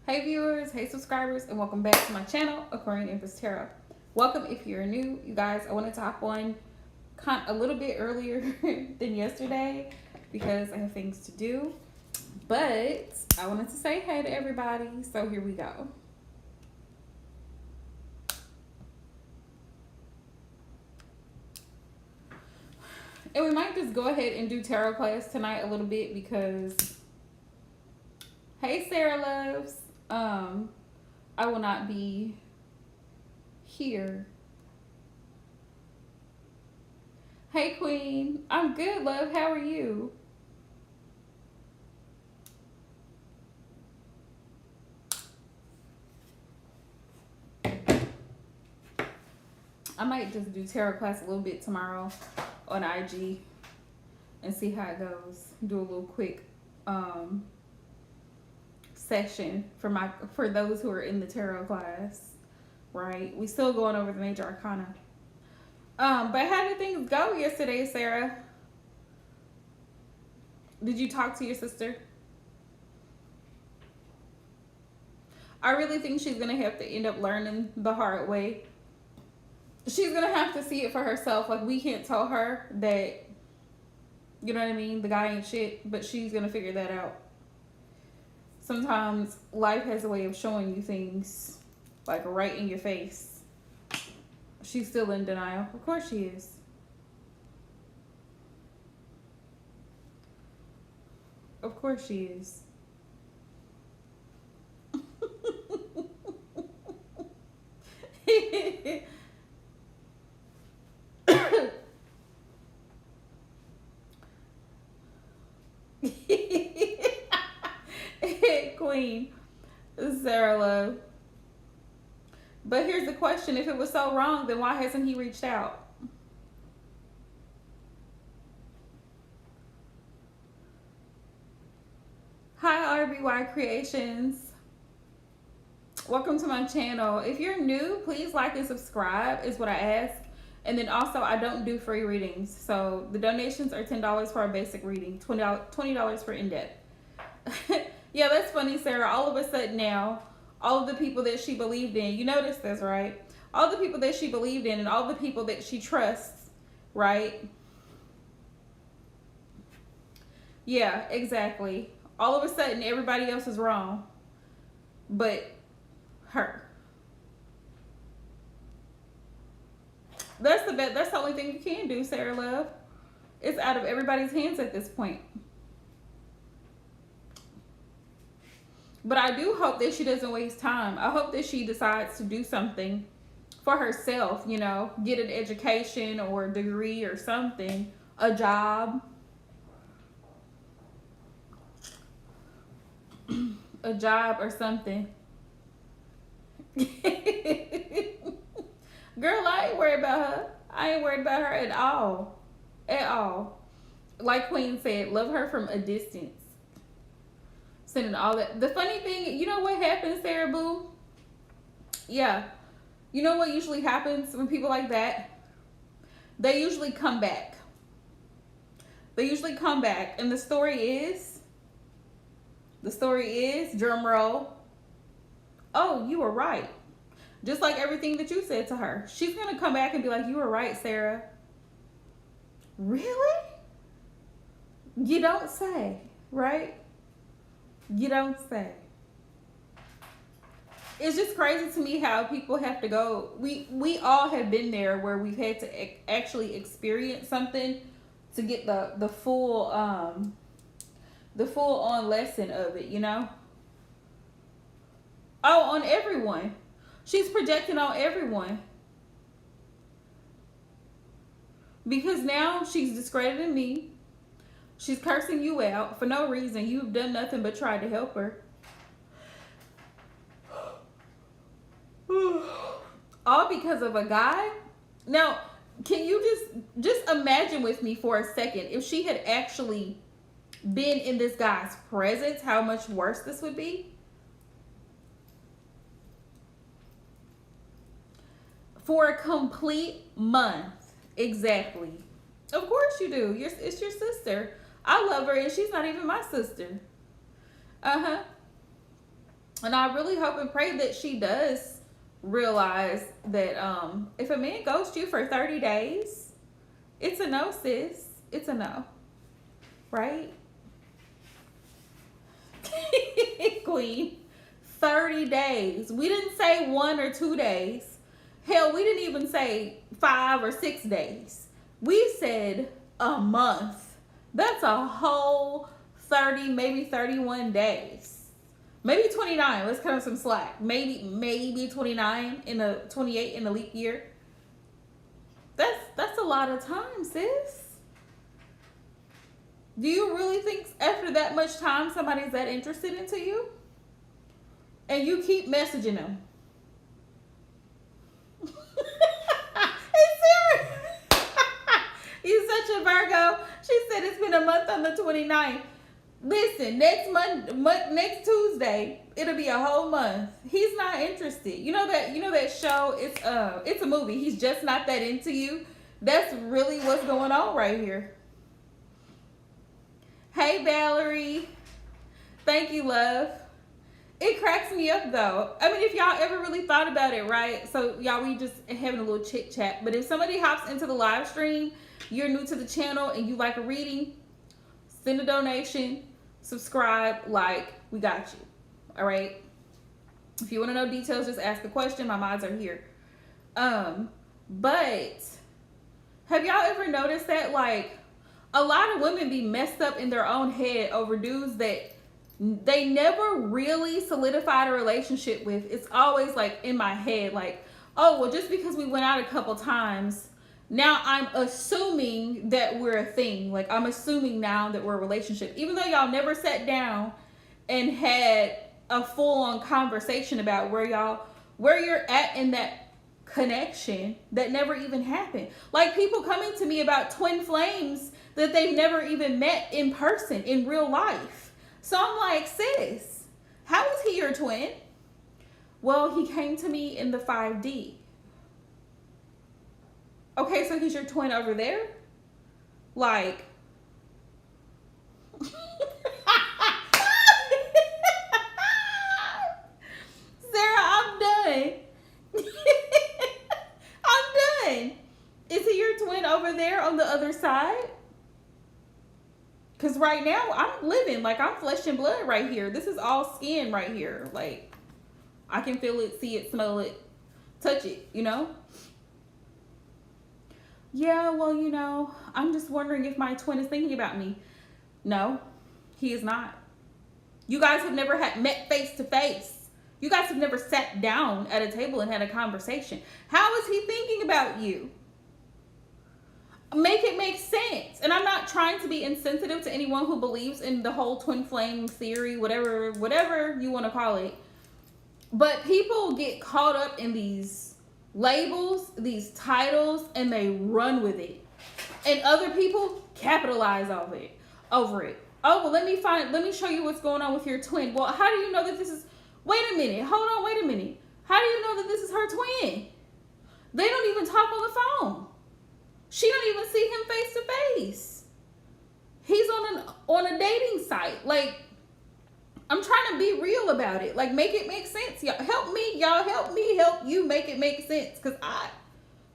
Hey viewers, hey subscribers, and welcome back to my channel, Aquarian Empress Tarot. Welcome if you're new. You guys, I wanted to hop on a little bit earlier than yesterday because I have things to do. But I wanted to say hey to everybody, so here we go. And we might just go ahead and do tarot class tonight a little bit because, hey Sarah loves, I will not be here. Hey Queen, I'm good, love. How are you? I might just do tarot class a little bit tomorrow on IG and see how it goes. Do a little quick session for those who are in the tarot class, right? We still going over the major arcana. But how did things go yesterday, Sarah? Did you talk to your sister? I really think she's gonna have to end up learning the hard way. She's gonna have to see it for herself. Like, we can't tell her that, you know what I mean, the guy ain't shit, but she's gonna figure that out. Sometimes life has a way of showing you things like right in your face. She's still in denial. Of course she is. Of course she is. Queen Sarah love. But here's the question: if it was so wrong, then why hasn't he reached out? Hi RBY Creations. Welcome to my channel. If you're new, please like and subscribe is what I ask. And then also, I don't do free readings. So the donations are $10 for a basic reading, $20 for in-depth. Yeah, that's funny, Sarah. All of a sudden now, all of the people that she believed in, you notice this, right? All the people that she believed in and all the people that she trusts, right? Yeah, exactly. All of a sudden, everybody else is wrong, but her. That's the only thing you can do, Sarah love. It's out of everybody's hands at this point. But I do hope that she doesn't waste time. I hope that she decides to do something for herself, you know, get an education or a degree or something, a job. A job or something. Girl, I ain't worried about her. I ain't worried about her at all. At all. Like Queen said, love her from a distance. Sending all that. The funny thing, you know what happens, Sarah Boo? Yeah. You know what usually happens when people like that? They usually come back. They usually come back. And the story is, drum roll, oh, you were right. Just like everything that you said to her. She's going to come back and be like, you were right, Sarah. Really? You don't say, right? You don't say. It's just crazy to me how people have to go. We all have been there where we've had to actually experience something to get the full on lesson of it, you know? Oh, on everyone. She's projecting on everyone. Because now she's discrediting me. She's cursing you out for no reason. You've done nothing but try to help her. All because of a guy? Now, can you just imagine with me for a second if she had actually been in this guy's presence, how much worse this would be? For a complete month. Exactly. Of course you do. It's your sister. I love her and she's not even my sister. Uh-huh. And I really hope and pray that she does realize that if a man ghosts you for 30 days, it's a no, sis. It's a no. Right? Queen. 30 days. We didn't say 1 or 2 days. Hell, we didn't even say 5 or 6 days. We said a month. That's a whole 30, maybe 31 days. Maybe 29. Let's cut him some slack. Maybe 29 in the 28 in the leap year. That's a lot of time, sis. Do you really think after that much time somebody's that interested into you? And you keep messaging them. You such a Virgo. She said it's been a month on the 29th. Listen, next Tuesday, it'll be a whole month. He's not interested. You know that show, it's a movie. He's just not that into you. That's really what's going on right here. Hey, Valerie. Thank you, love. It cracks me up, though. I mean, if y'all ever really thought about it, right? So, y'all, we just having a little chit chat. But if somebody hops into the live stream, you're new to the channel, and you like a reading, send a donation, subscribe, like, we got you. All right? If you want to know details, just ask a question. My mods are here. But have y'all ever noticed that, like, a lot of women be messed up in their own head over dudes that they never really solidified a relationship with? It's always like in my head, like, oh, well, just because we went out a couple times, now I'm assuming that we're a thing. Like, I'm assuming now that we're a relationship, even though y'all never sat down and had a full-on conversation about where you're at in that connection that never even happened. Like, people coming to me about twin flames that they've never even met in person, in real life. So I'm like, sis, how is he your twin? Well, he came to me in the 5D. Okay, so he's your twin over there? Like, Sarah, I'm done. I'm done. Is he your twin over there on the other side? Because right now, I'm living, like, I'm flesh and blood right here. This is all skin right here. Like, I can feel it, see it, smell it, touch it, you know? Yeah, well, you know, I'm just wondering if my twin is thinking about me. No, he is not. You guys have never met face to face. You guys have never sat down at a table and had a conversation. How is he thinking about you? Make it make sense. And I'm not trying to be insensitive to anyone who believes in the whole twin flame theory, whatever you want to call it. But people get caught up in these labels, these titles, and they run with it. And other people capitalize over it. Oh, well, let me show you what's going on with your twin. Well, how do you know that this is, wait a minute, hold on, wait a minute. How do you know that this is her twin? They don't even talk on the phone. She don't even see him face to face. He's on a dating site. Like, I'm trying to be real about it. Like, make it make sense. Y'all help me help you make it make sense. Cause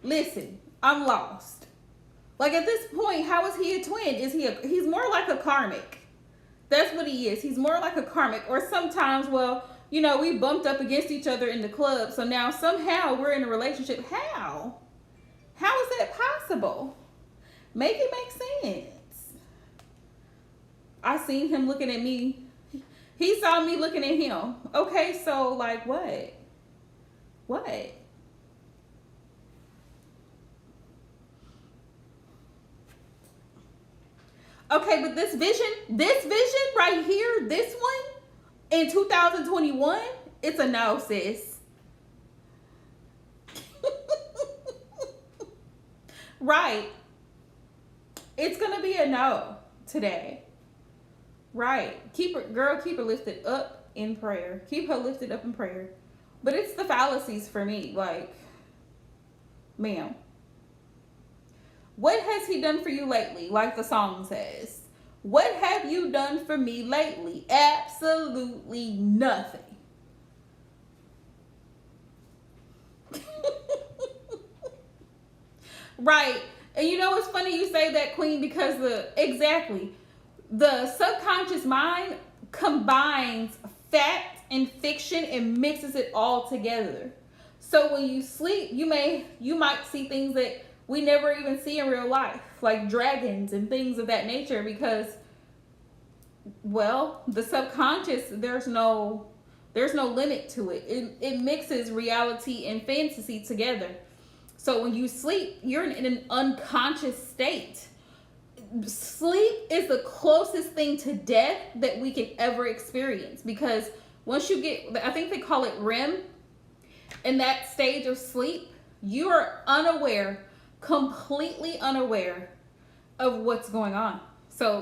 listen, I'm lost. Like, at this point, how is he a twin? He's more like a karmic. That's what he is. He's more like a karmic. Or sometimes, well, you know, we bumped up against each other in the club. So now somehow we're in a relationship. How? How is that possible? Make it make sense. I seen him looking at me. He saw me looking at him. Okay, so like what? What? Okay, but this vision right here, this one, in 2021, it's a no, sis. Right. It's gonna be a no today. Right. Keep her lifted up in prayer. Keep her lifted up in prayer. But it's the fallacies for me. Like, ma'am, what has he done for you lately? Like the song says. What have you done for me lately? Absolutely nothing. Right. And you know what's funny you say that, Queen, because the subconscious mind combines fact and fiction and mixes it all together. So when you sleep, you might see things that we never even see in real life, like dragons and things of that nature, because well, the subconscious, there's no limit to it. It mixes reality and fantasy together. So when you sleep, you're in an unconscious state. Sleep is the closest thing to death that we can ever experience, because once you get, I think they call it REM, in that stage of sleep, you are unaware, completely unaware of what's going on. So,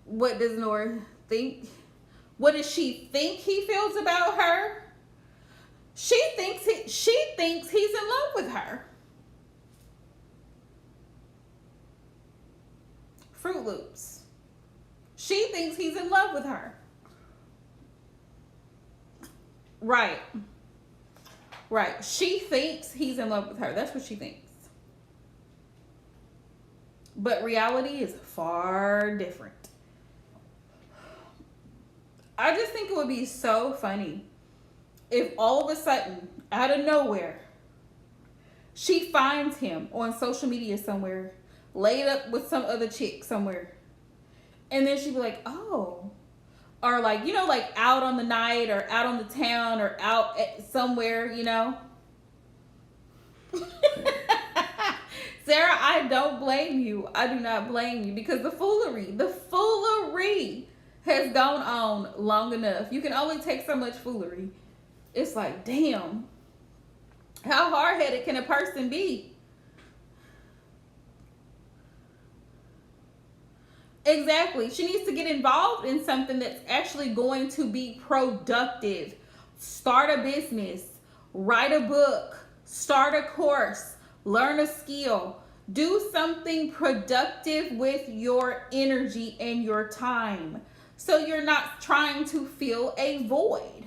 what does Nora think? What does she think he feels about her? She thinks he's in love with her. Fruit Loops. She thinks he's in love with her. Right. Right. She thinks he's in love with her. That's what she thinks. But reality is far different. I just think it would be so funny if all of a sudden, out of nowhere, she finds him on social media somewhere, laid up with some other chick somewhere. And then she'd be like, oh. Or like, like out on the night or out on the town or out at somewhere, Sarah, I don't blame you. I do not blame you, because the foolery has gone on long enough. You can only take so much foolery. It's like, damn, how hard-headed can a person be? Exactly. She needs to get involved in something that's actually going to be productive. Start a business, write a book, start a course, learn a skill. Do something productive with your energy and your time, so you're not trying to fill a void.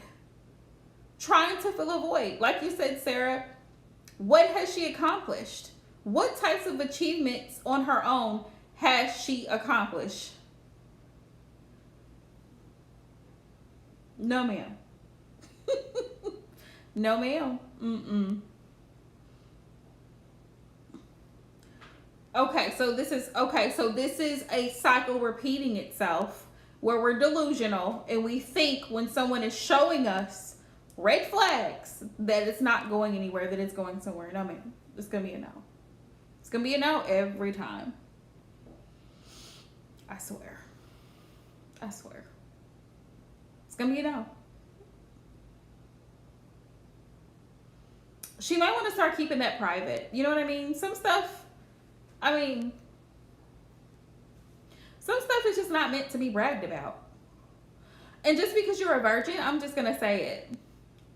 Trying to fill a void. Like you said, Sarah, what has she accomplished? What types of achievements on her own has she accomplished? No, ma'am. No, ma'am. Mm-mm. Okay, so this is a cycle repeating itself, where we're delusional and we think when someone is showing us red flags that it's not going anywhere, that it's going somewhere. No, ma'am. It's gonna be a no. It's gonna be a no every time. I swear. It's gonna be a no. She might want to start keeping that private. You know what I mean? Some stuff is just not meant to be bragged about. And just because you're a virgin, I'm just gonna say it.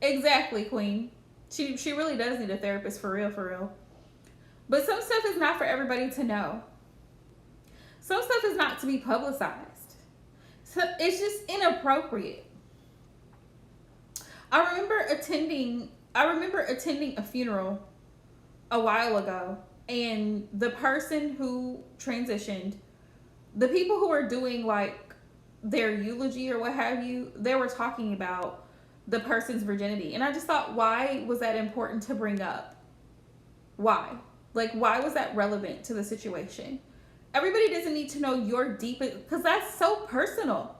Exactly, Queen. She really does need a therapist, for real. But some stuff is not for everybody to know. Some stuff is not to be publicized. So it's just inappropriate. I remember attending a funeral a while ago, and the person who transitioned, the people who were doing like their eulogy or what have you, they were talking about the person's virginity. And I just thought, why was that important to bring up? Why? Like, why was that relevant to the situation? Everybody doesn't need to know your deepest, because that's so personal.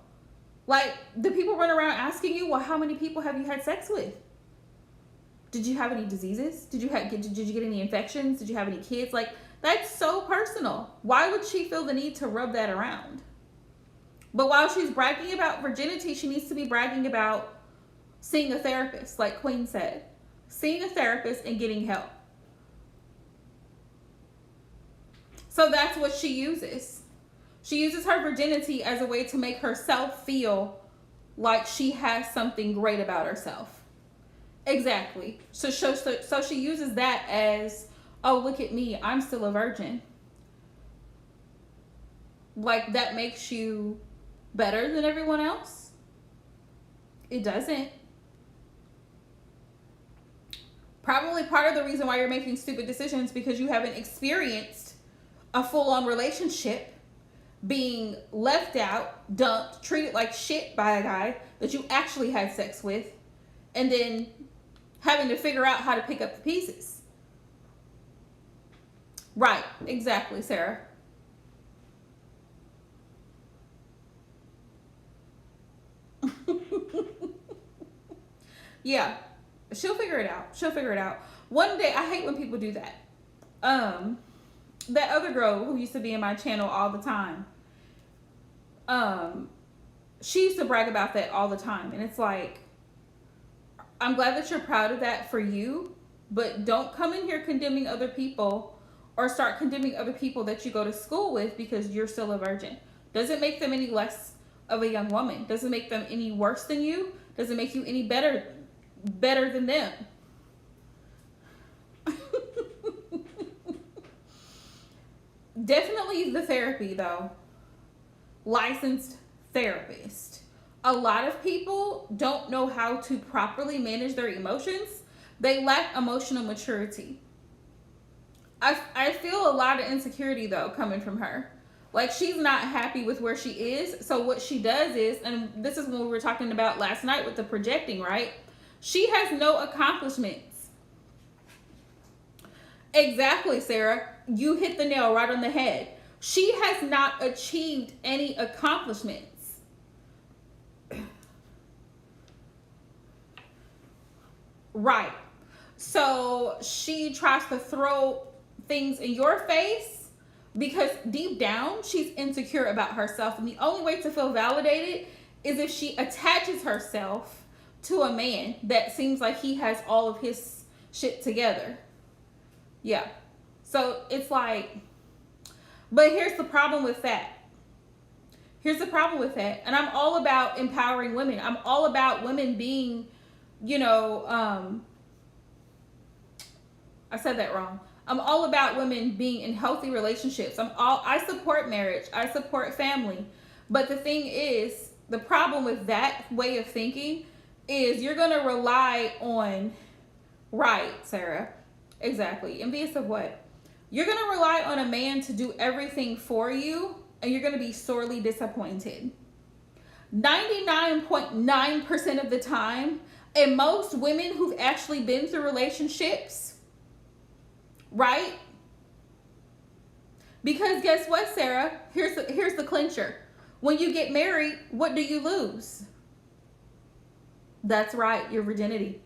Like, the people run around asking you, well, how many people have you had sex with? Did you have any diseases? Did you get any infections? Did you have any kids? Like, that's so personal. Why would she feel the need to rub that around? But while she's bragging about virginity, she needs to be bragging about seeing a therapist, like Queen said. Seeing a therapist and getting help. So that's what she uses. She uses her virginity as a way to make herself feel like she has something great about herself. Exactly. So she uses that as, oh, look at me, I'm still a virgin. Like, that makes you better than everyone else? It doesn't. Probably part of the reason why you're making stupid decisions because you haven't experienced a full-on relationship, being left out, dumped, treated like shit by a guy that you actually had sex with, and then having to figure out how to pick up the pieces. Right, exactly, Sarah. Yeah, she'll figure it out. She'll figure it out. One day, I hate when people do that. That other girl who used to be in my channel all the time, um, she used to brag about that all the time. And it's like, I'm glad that you're proud of that for you, but don't come in here condemning other people or start condemning other people that you go to school with because you're still a virgin. Doesn't make them any less of a young woman. Doesn't make them any worse than you. Doesn't make you any better than them. Definitely the therapy though. Licensed therapist. A lot of people don't know how to properly manage their emotions. They lack emotional maturity. I feel a lot of insecurity though coming from her. Like, she's not happy with where she is. So what she does is, and this is what we were talking about last night with the projecting, right? She has no accomplishments. Exactly, Sarah. You hit the nail right on the head. She has not achieved any accomplishments. Right. So she tries to throw things in your face because deep down she's insecure about herself. And the only way to feel validated is if she attaches herself to a man that seems like he has all of his shit together. Yeah. So it's like, but here's the problem with that. Here's the problem with that. And I'm all about empowering women. I'm all about women being, you know, I said that wrong. I'm all about women being in healthy relationships. I support marriage. I support family. But the thing is, the problem with that way of thinking is you're going to rely on, right, Sarah, exactly. Envious of what? You're going to rely on a man to do everything for you, and you're going to be sorely disappointed. 99.9% of the time, and most women who've actually been through relationships, right? Because guess what, Sarah? Here's the clincher. When you get married, what do you lose? That's right, your virginity.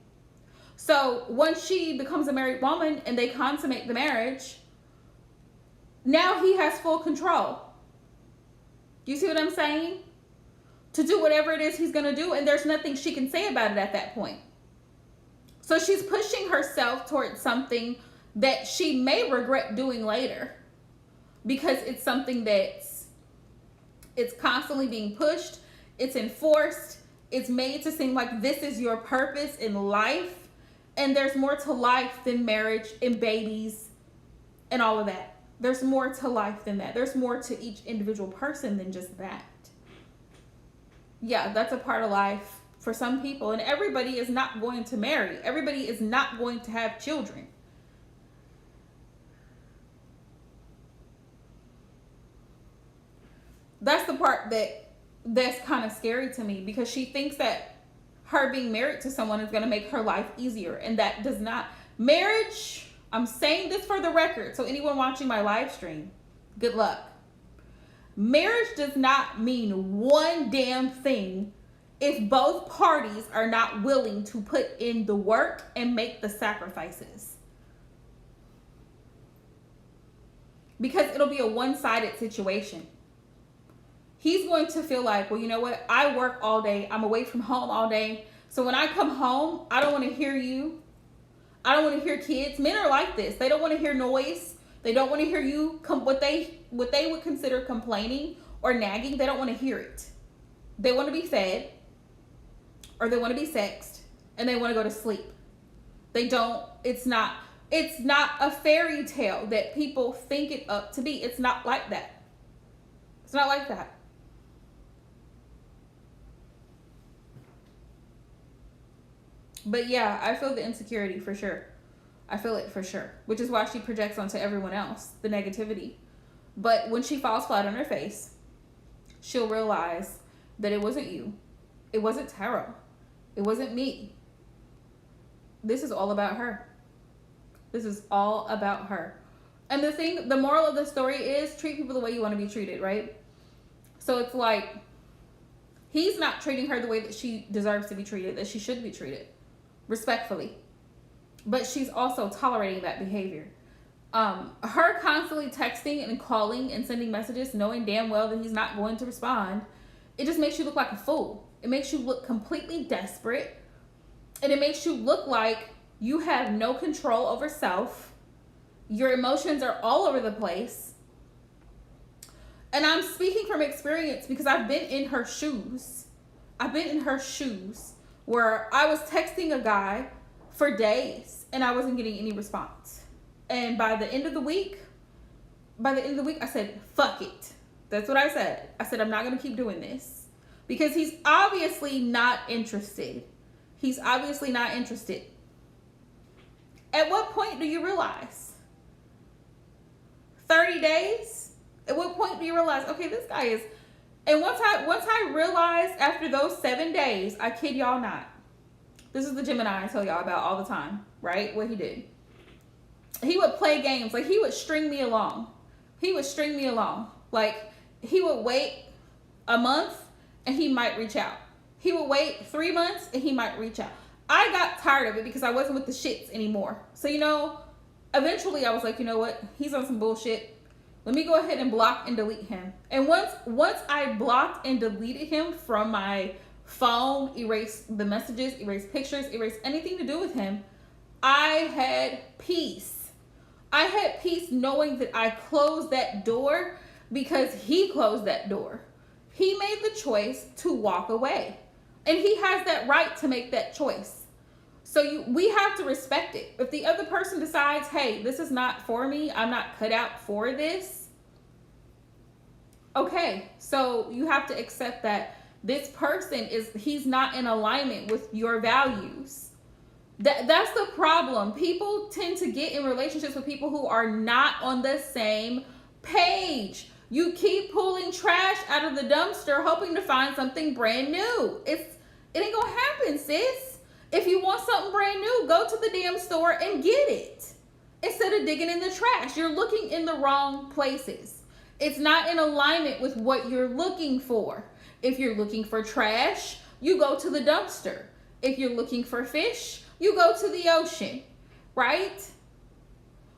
So once she becomes a married woman and they consummate the marriage, now he has full control. Do you see what I'm saying? To do whatever it is he's going to do, and there's nothing she can say about it at that point. So she's pushing herself towards something that she may regret doing later, because it's something it's constantly being pushed, it's enforced, it's made to seem like this is your purpose in life, and there's more to life than marriage and babies and all of that. There's more to life than that. There's more to each individual person than just that. Yeah, that's a part of life for some people, and everybody is not going to marry. Everybody is not going to have children. That's the part that's kind of scary to me, because she thinks that her being married to someone is going to make her life easier, and that does not. Marriage, I'm saying this for the record, so anyone watching my live stream, good luck. Marriage does not mean one damn thing if both parties are not willing to put in the work and make the sacrifices. Because it'll be a one-sided situation. He's going to feel like, well, you know what? I work all day. I'm away from home all day. So when I come home, I don't want to hear you. I don't want to hear kids. Men are like this. They don't want to hear noise. They don't want to hear you what they would consider complaining or nagging. They don't want to hear it. They want to be fed, or they want to be sexed, and they want to go to sleep. They don't. It's not a fairy tale that people think it up to be. It's not like that. It's not like that. But yeah, I feel the insecurity for sure. I feel it for sure, which is why she projects onto everyone else the negativity. But when she falls flat on her face, she'll realize that it wasn't you. It wasn't Tarot. It wasn't me. This is all about her. This is all about her. And the moral of the story is treat people the way you want to be treated, right? So it's like, he's not treating her the way that she deserves to be treated, that she should be treated, respectfully. But she's also tolerating that behavior. Her constantly texting and calling and sending messages, knowing damn well that he's not going to respond, it just makes you look like a fool. It makes you look completely desperate. And it makes you look like you have no control over self. Your emotions are all over the place. And I'm speaking from experience because I've been in her shoes. I've been in her shoes where I was texting a guy for days and I wasn't getting any response. And by the end of the week, I said, fuck it. That's what I said. I said, I'm not going to keep doing this because he's obviously not interested. He's obviously not interested. At what point do you realize? 30 days? At what point do you realize, okay, this guy is... And once I realized after those 7 days, I kid y'all not. This is the Gemini I tell y'all about all the time, right? What he did. He would play games. Like, he would string me along. Like, he would wait a month and he might reach out. He would wait 3 months and he might reach out. I got tired of it because I wasn't with the shits anymore. So, eventually I was like, you know what? He's on some bullshit. Let me go ahead and block and delete him. And once I blocked and deleted him from my phone, erased the messages, erased pictures, erased anything to do with him, I had peace. I had peace knowing that I closed that door because he closed that door. He made the choice to walk away. And he has that right to make that choice. So we have to respect it. If the other person decides, hey, this is not for me, I'm not cut out for this. Okay, so you have to accept that this person he's not in alignment with your values. That's the problem. People tend to get in relationships with people who are not on the same page. You keep pulling trash out of the dumpster hoping to find something brand new. It ain't gonna happen, sis. If you want something brand new, go to the damn store and get it. Instead of digging in the trash. You're looking in the wrong places. It's not in alignment with what you're looking for. If you're looking for trash, you go to the dumpster. If you're looking for fish, you go to the ocean, right?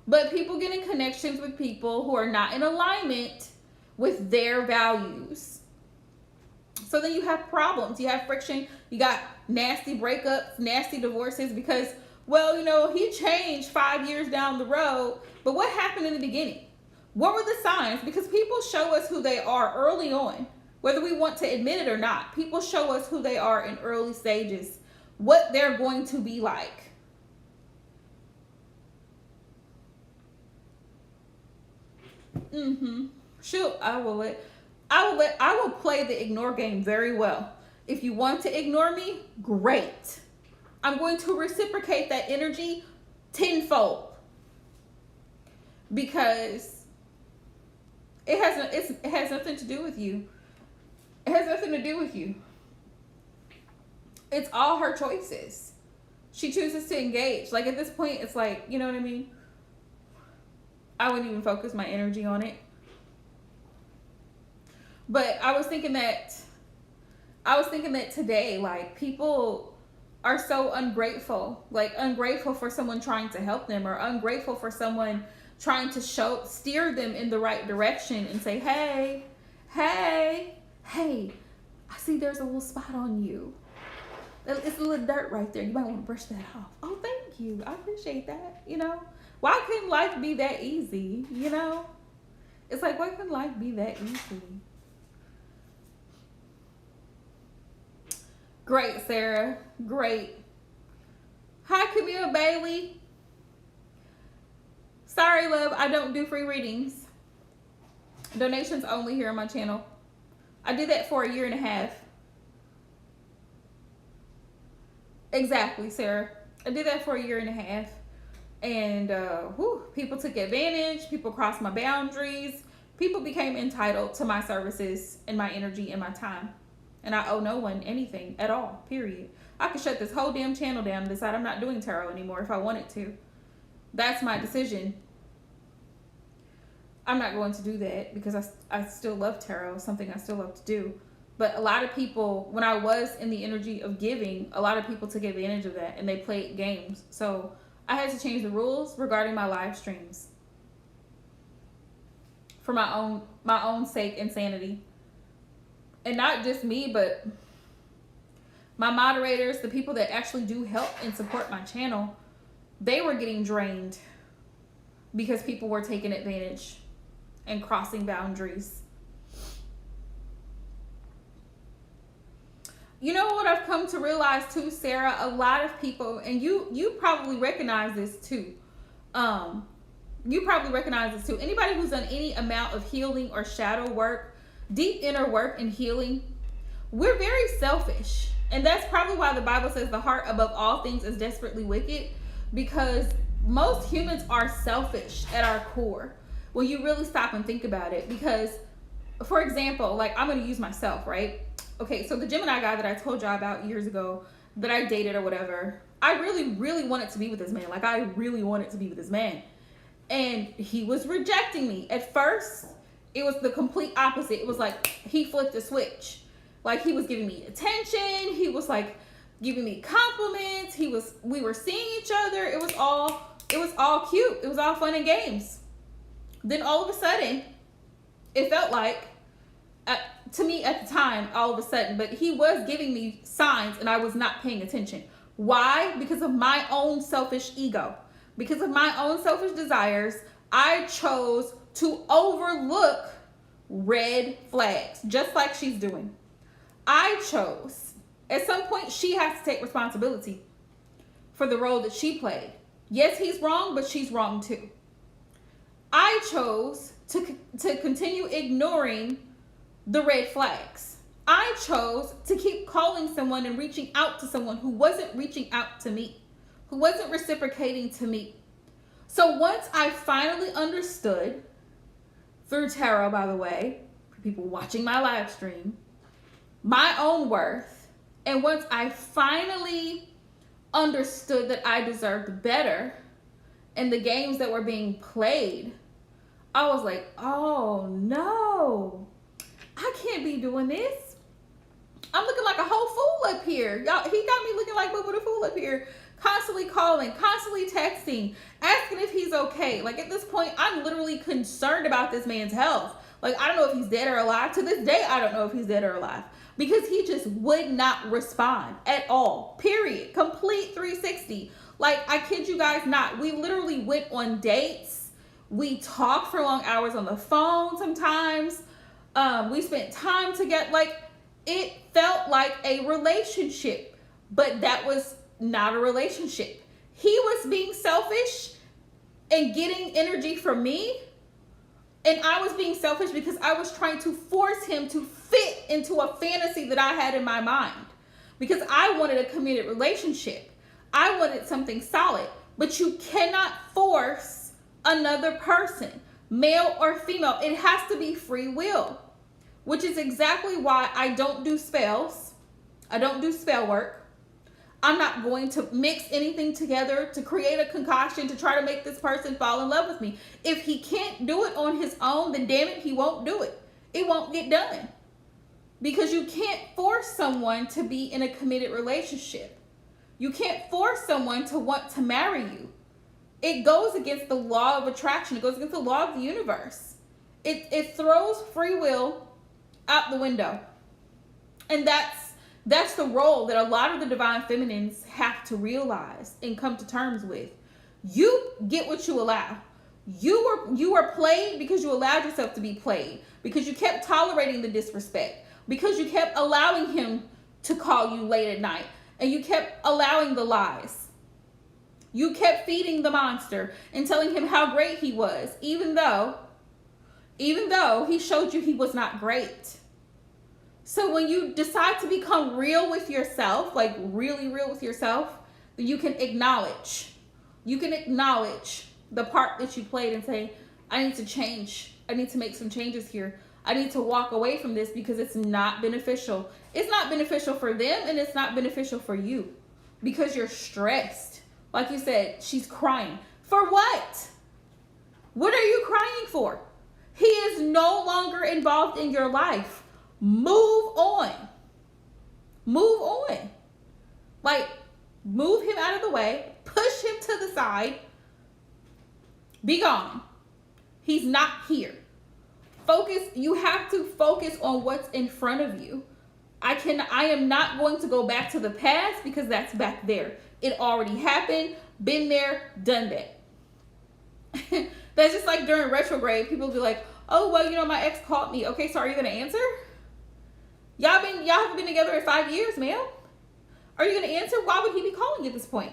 But people get in connections with people who are not in alignment with their values. So then you have problems, you have friction, you got nasty breakups, nasty divorces because, well, he changed 5 years down the road, but what happened in the beginning? What were the signs? Because people show us who they are early on, whether we want to admit it or not. People show us who they are in early stages, what they're going to be like. Shoot, I will play the ignore game very well. If you want to ignore me, great. I'm going to reciprocate that energy tenfold because it has nothing to do with you. It has nothing to do with you. It's all her choices. She chooses to engage. Like, at this point, it's like, you know what I mean? I wouldn't even focus my energy on it. But I was thinking that today, like, people are so ungrateful. Like, ungrateful for someone trying to help them, or ungrateful for someone trying to steer them in the right direction and say, hey, I see there's a little spot on you. It's a little dirt right there. You might want to brush that off. Oh, thank you. I appreciate that. Why couldn't life be that easy? It's like, why couldn't life be that easy? Great, Sarah. Great. Hi, Camille Bailey. Sorry, love. I don't do free readings. Donations only here on my channel. I did that for 1.5 years. Exactly, Sarah. I did that for 1.5 years. And people took advantage. People crossed my boundaries. People became entitled to my services and my energy and my time. And I owe no one anything at all, period. I could shut this whole damn channel down and decide I'm not doing tarot anymore if I wanted to. That's my decision. I'm not going to do that because I still love tarot, something I still love to do. But a lot of people, when I was in the energy of giving, a lot of people took advantage of that and they played games. So I had to change the rules regarding my live streams for my own sake and sanity. And not just me, but my moderators, the people that actually do help and support my channel, they were getting drained because people were taking advantage and crossing boundaries. You know what I've come to realize too, Sarah? A lot of people, and you probably recognize this too. You probably recognize this too. Anybody who's done any amount of healing or shadow work, deep inner work and healing, we're very selfish. And that's probably why the Bible says the heart above all things is desperately wicked, because most humans are selfish at our core when you really stop and think about it. Because, for example, like I'm going to use myself, right? Okay, so the Gemini guy that I told y'all about years ago that I dated or whatever, I really, really wanted to be with this man. Like I really wanted to be with this man. And he was rejecting me. At first, it was the complete opposite. It was like he flipped a switch. Like he was giving me attention. He was like giving me compliments. We were seeing each other. It was all cute. It was all fun and games. Then all of a sudden, it felt like, to me at the time, all of a sudden, but he was giving me signs and I was not paying attention. Why? Because of my own selfish ego. Because of my own selfish desires, I chose to overlook red flags, just like she's doing. I chose. At some point, she has to take responsibility for the role that she played. Yes, he's wrong, but she's wrong too. I chose to continue ignoring the red flags. I chose to keep calling someone and reaching out to someone who wasn't reaching out to me, who wasn't reciprocating to me. So once I finally understood, through tarot, by the way, for people watching my live stream, my own worth, and once I finally understood that I deserved better and the games that were being played, I was like, oh no, I can't be doing this. I'm looking like a whole fool up here. Y'all, he got me looking like Boo Boo the Fool up here. Constantly calling, constantly texting, asking if he's okay. Like at this point, I'm literally concerned about this man's health. Like I don't know if he's dead or alive. To this day, I don't know if he's dead or alive. Because he just would not respond at all. Period. Complete 360. Like I kid you guys not. We literally went on dates. We talked for long hours on the phone sometimes. We spent time together. Like it felt like a relationship, but that was not a relationship. He was being selfish and getting energy from me, and I was being selfish because I was trying to force him to fit into a fantasy that I had in my mind, because I wanted a committed relationship. I wanted something solid. But you cannot force another person, male or female. It has to be free will, which is exactly why I don't do spells. I don't do spell work. I'm not going to mix anything together to create a concoction to try to make this person fall in love with me. If he can't do it on his own, then damn it, he won't do it. It won't get done. Because you can't force someone to be in a committed relationship. You can't force someone to want to marry you. It goes against the law of attraction. It goes against the law of the universe. It throws free will out the window. And that's the role that a lot of the divine feminines have to realize and come to terms with. You get what you allow. You were played because you allowed yourself to be played, because you kept tolerating the disrespect, because you kept allowing him to call you late at night, and you kept allowing the lies. You kept feeding the monster and telling him how great he was, even though he showed you he was not great. So when you decide to become real with yourself, like really real with yourself, then you can acknowledge You can acknowledge the part that you played and say, I need to change. I need to make some changes here. I need to walk away from this because it's not beneficial. It's not beneficial for them, and it's not beneficial for you because you're stressed. Like you said, she's crying. For what? What are you crying for? He is no longer involved in your life. Move on. Move on. Like, move him out of the way. Push him to the side. Be gone. He's not here. Focus. You have to focus on what's in front of you. I am not going to go back to the past because that's back there. It already happened. Been there, done that. That's just like during retrograde, people be like, oh, well, you know, my ex called me. Okay, so are you going to answer? Y'all haven't been together in 5 years, ma'am. Are you going to answer? Why would he be calling you at this point?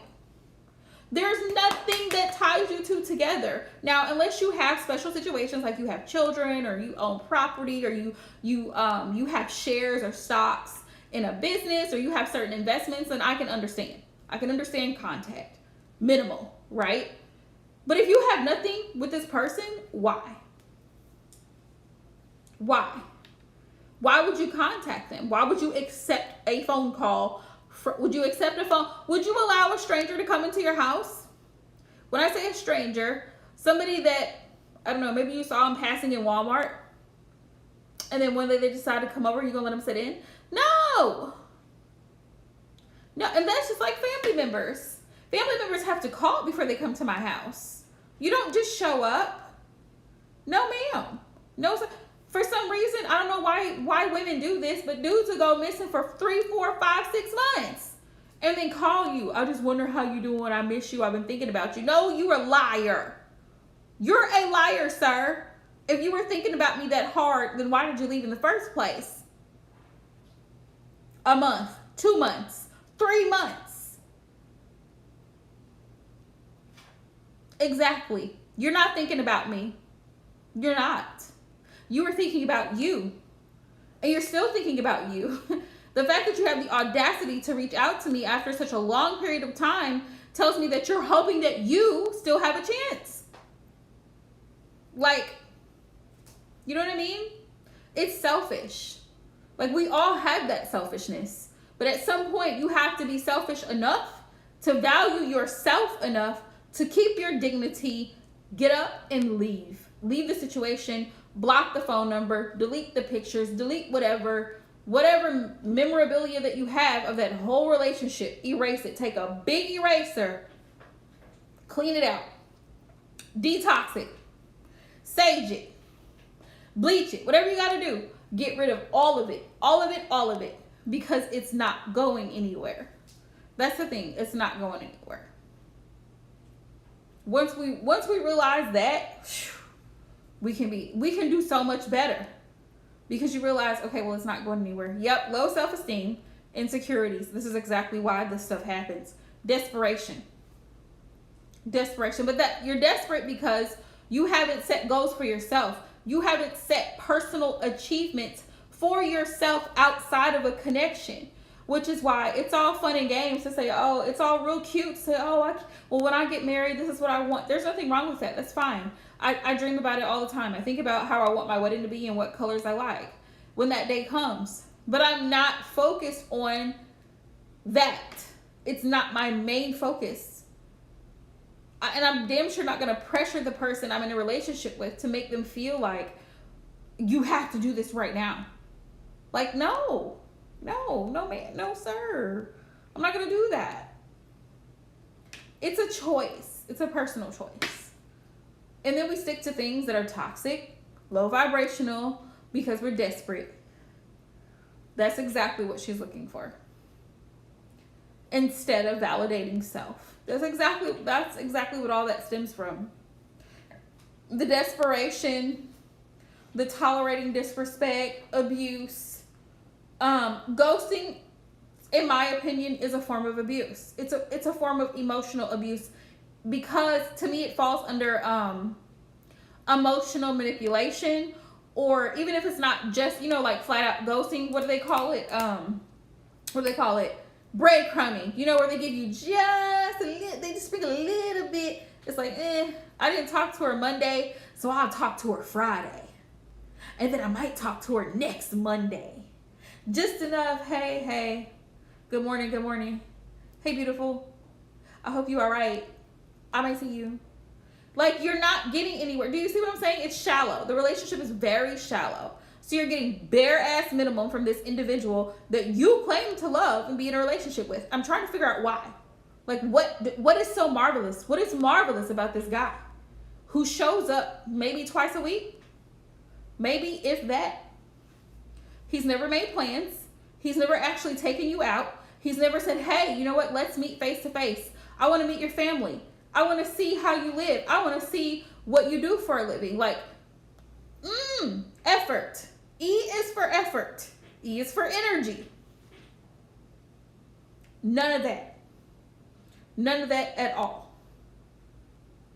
There's nothing that ties you two together. Now, unless you have special situations like you have children or you own property or you have shares or stocks in a business or you have certain investments, then I can understand. I can understand contact. Minimal, right? But if you have nothing with this person, why? Why? Why would you contact them? Why would you accept a phone call? Would you accept a phone? Would you allow a stranger to come into your house? When I say a stranger, somebody that, I don't know, maybe you saw them passing in Walmart, and then one day they decide to come over, you're going to let them sit in? No! No, and that's just like family members. Family members have to call before they come to my house. You don't just show up. No, ma'am. No, sir. For some reason, I don't know why women do this, but dudes will go missing for 3, 4, 5, 6 months and then call you. I just wonder how you doing. I miss you. I've been thinking about you. No, you're a liar. You're a liar, sir. If you were thinking about me that hard, then why did you leave in the first place? A month, 2 months, 3 months. Exactly. You're not thinking about me. You're not. You were thinking about you. And you're still thinking about you. The fact that you have the audacity to reach out to me after such a long period of time tells me that you're hoping that you still have a chance. Like, you know what I mean? It's selfish. Like, we all have that selfishness. But at some point, you have to be selfish enough to value yourself enough to keep your dignity, get up and leave. Leave the situation. Block the phone number, delete the pictures, delete whatever memorabilia that you have of that whole relationship. Erase it. Take a big eraser, clean it out, detox it, sage it, bleach it, whatever you got to do. Get rid of all of it, because it's not going anywhere. That's the thing. It's not going anywhere. Once we realize that, we can do so much better, because you realize, okay, well, it's not going anywhere. Yep, low self-esteem, insecurities. This is exactly why this stuff happens. Desperation. But that you're desperate because you haven't set goals for yourself. You haven't set personal achievements for yourself outside of a connection, which is why it's all fun and games to say, oh, it's all real cute to say, well, when I get married, this is what I want. There's nothing wrong with that. That's fine. I dream about it all the time. I think about how I want my wedding to be and what colors I like when that day comes. But I'm not focused on that. It's not my main focus. And I'm damn sure not going to pressure the person I'm in a relationship with to make them feel like you have to do this right now. Like, no, man, no, sir. I'm not going to do that. It's a choice. It's a personal choice. And then we stick to things that are toxic, low vibrational, because we're desperate. That's exactly what she's looking for. Instead of validating self. That's exactly what all that stems from. The desperation, the tolerating disrespect, abuse, ghosting, in my opinion, is a form of abuse. It's a form of emotional abuse, because to me it falls under emotional manipulation, or even if it's not just, like flat out ghosting, what do they call it? breadcrumbing, you know, where they give you just a little, they just sprinkle a little bit. It's like, I didn't talk to her Monday, so I'll talk to her Friday. And then I might talk to her next Monday. Just enough, hey, good morning. Hey, beautiful. I hope you all right. I might see you. Like, you're not getting anywhere. Do you see what I'm saying? It's shallow. The relationship is very shallow. So you're getting bare ass minimum from this individual that you claim to love and be in a relationship with. I'm trying to figure out why. Like, what is so marvelous? What is marvelous about this guy who shows up maybe twice a week? Maybe if that. He's never made plans. He's never actually taken you out. He's never said, hey, you know what? Let's meet face to face. I want to meet your family. I want to see how you live. I want to see what you do for a living. Like, effort. E is for effort. E is for energy. None of that. None of that at all.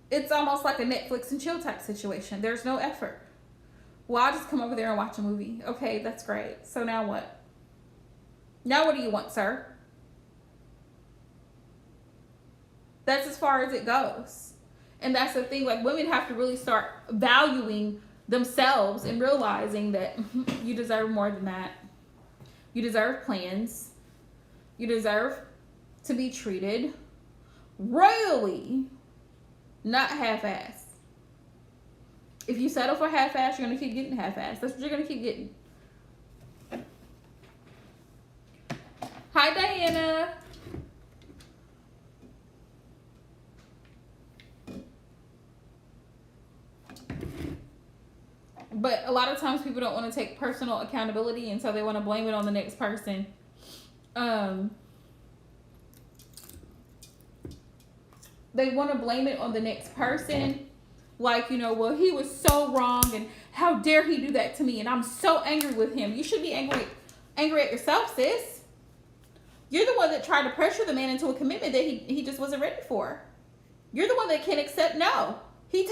It's almost like a Netflix and chill type situation. There's no effort. Well, I'll just come over there and watch a movie. Okay, that's great. So now what? Now what do you want, sir? That's as far as it goes. And that's the thing. Like, women have to really start valuing themselves and realizing that you deserve more than that. You deserve plans. You deserve to be treated royally, not half-ass. If you settle for half-ass, you're going to keep getting half-ass. That's what you're going to keep getting. Hi, Diana. But a lot of times people don't want to take personal accountability, and so they want to blame it on the next person. They want to blame it on the next person. Like, you know, well, he was so wrong, and how dare he do that to me, and I'm so angry with him. You should be angry at yourself, sis. You're the one that tried to pressure the man into a commitment that he just wasn't ready for. You're the one that can't accept no. He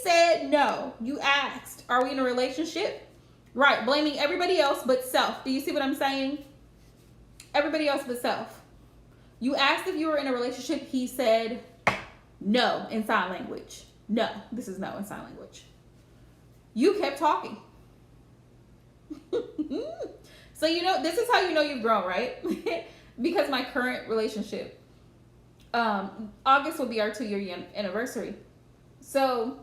said no. You asked, are we in a relationship? Right, blaming everybody else but self. Do you see what I'm saying? Everybody else but self. You asked if you were in a relationship. He said no in sign language. No, this is no in sign language. You kept talking. So, you know, this is how you know you've grown, right? Because my current relationship, August will be our 2-year anniversary. So,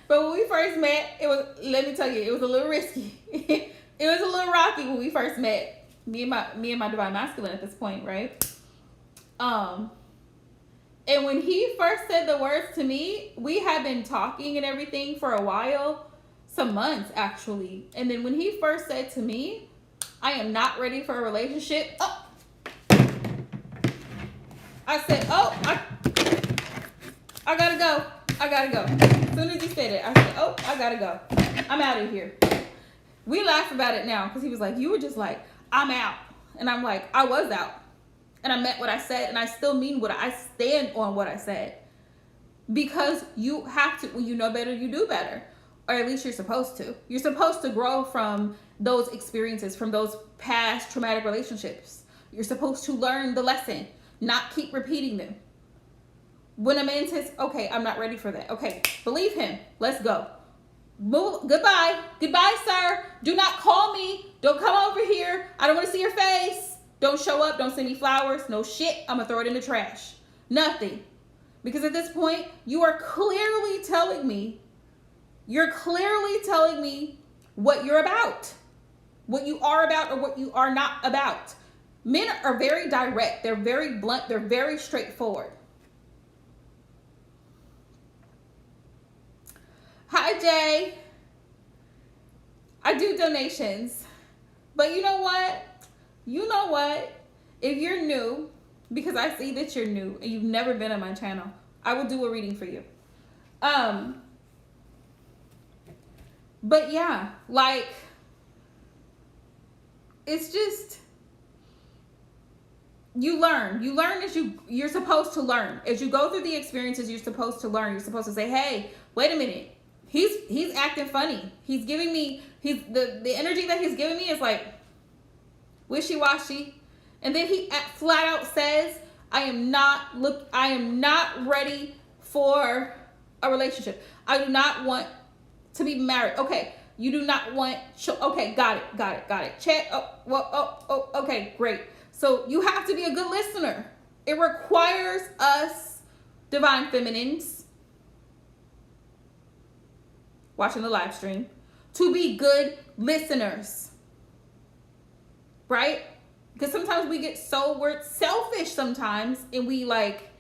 but when we first met, let me tell you, it was a little risky. It was a little rocky when we first met. Me and my divine masculine at this point, right? And when he first said the words to me, we had been talking and everything for a while, some months actually. And then when he first said to me, I am not ready for a relationship. Oh, I said, oh, I gotta go. As soon as he said it, I said, oh, I gotta go. I'm out of here. We laugh about it now because he was like, you were just like, I'm out. And I'm like, I was out. And I meant what I said, and I still mean what I stand on what I said. Because you have to, when you know better, you do better. Or at least you're supposed to. You're supposed to grow from those experiences, from those past traumatic relationships. You're supposed to learn the lesson, not keep repeating them. When a man says, okay, I'm not ready for that. Okay, believe him. Let's go. Move. Goodbye, sir. Do not call me. Don't come over here. I don't want to see your face. Don't show up. Don't send me flowers. No shit. I'm going to throw it in the trash. Nothing. Because at this point, you are clearly telling me what you're about. What you are about or what you are not about. Men are very direct. They're very blunt. They're very straightforward. Hi, Jay. I do donations. But you know what? If you're new, because I see that you're new and you've never been on my channel, I will do a reading for you. But yeah, like, it's just, you learn as you're supposed to learn. As you go through the experiences, you're supposed to learn. You're supposed to say, hey, wait a minute. He's acting funny. He's giving me, the energy that he's giving me is like, wishy-washy. And then he flat out says, I am not ready for a relationship. I do not want to be married. Okay, you do not want okay, got it. Check. Okay, great. So you have to be a good listener. It requires us divine feminines watching the live stream to be good listeners. Right? Because sometimes we get we're selfish sometimes, and we like,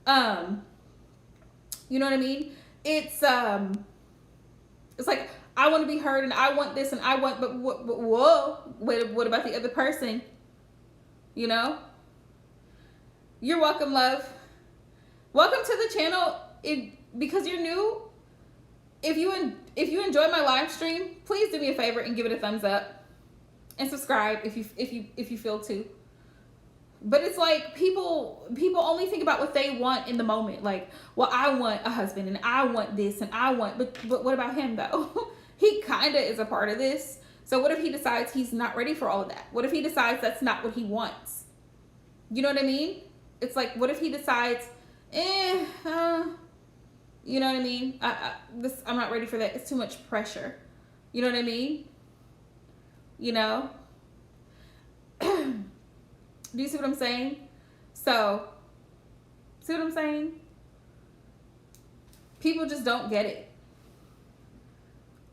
you know what I mean? It's like, I want to be heard and I want this and I want, but what about the other person? You know? You're welcome, love. Welcome to the channel. Because you're new, if you enjoy my live stream, please do me a favor and give it a thumbs up and subscribe if you feel to. But it's like people only think about what they want in the moment. Like, well, I want a husband and I want this and I want, but what about him though? He kind of is a part of this. So what if he decides he's not ready for all of that? What if he decides that's not what he wants? You know what I mean? It's like, what if he decides, you know what I mean? I'm not ready for that. It's too much pressure. You know what I mean? You know? Do you see what I'm saying? So, see what I'm saying? People just don't get it.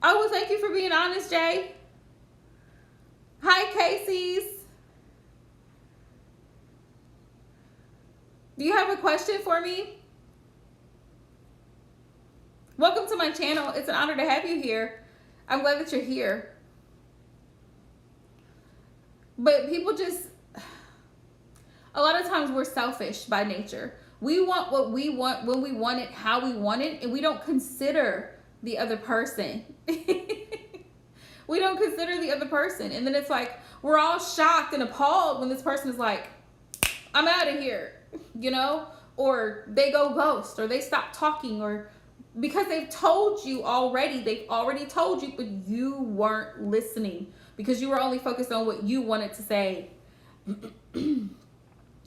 Oh, well, thank you for being honest, Jay. Hi, Casey's. Do you have a question for me? Welcome to my channel. It's an honor to have you here. I'm glad that you're here. But people just, a lot of times we're selfish by nature. We want what we want, when we want it, how we want it, and we don't consider the other person. We don't consider the other person. And then it's like, we're all shocked and appalled when this person is like, I'm out of here, you know? Or they go ghost, or they stop talking, or because they've told you already, they've already told you, but you weren't listening because you were only focused on what you wanted to say.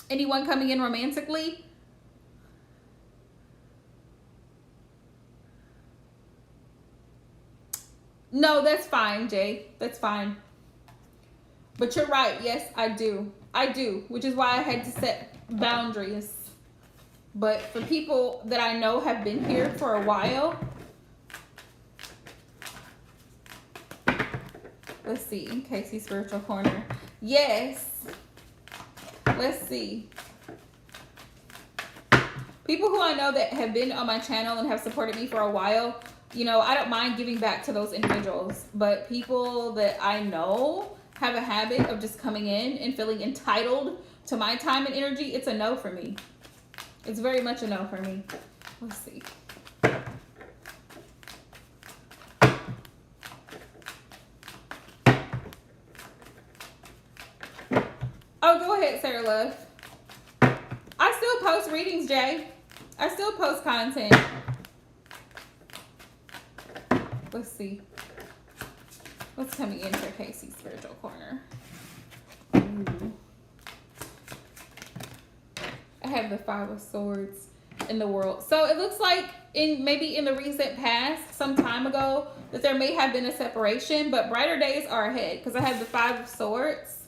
Anyone coming in romantically? No, that's fine, Jay. That's fine. But you're right. Yes, I do. I do, which is why I had to set boundaries. But for people that I know have been here for a while, let's see, Casey Spiritual Corner. Yes. Let's see. People who I know that have been on my channel and have supported me for a while, you know, I don't mind giving back to those individuals. But people that I know have a habit of just coming in and feeling entitled to my time and energy, it's a no for me. It's very much a no for me. Let's see. Oh, go ahead, Sarah Love. I still post readings, Jay. I still post content. Let's see. What's coming in for Casey's Spiritual Corner? Ooh. I have the Five of Swords in the world. So it looks like maybe in the recent past, some time ago, that there may have been a separation, but brighter days are ahead because I have the Five of Swords,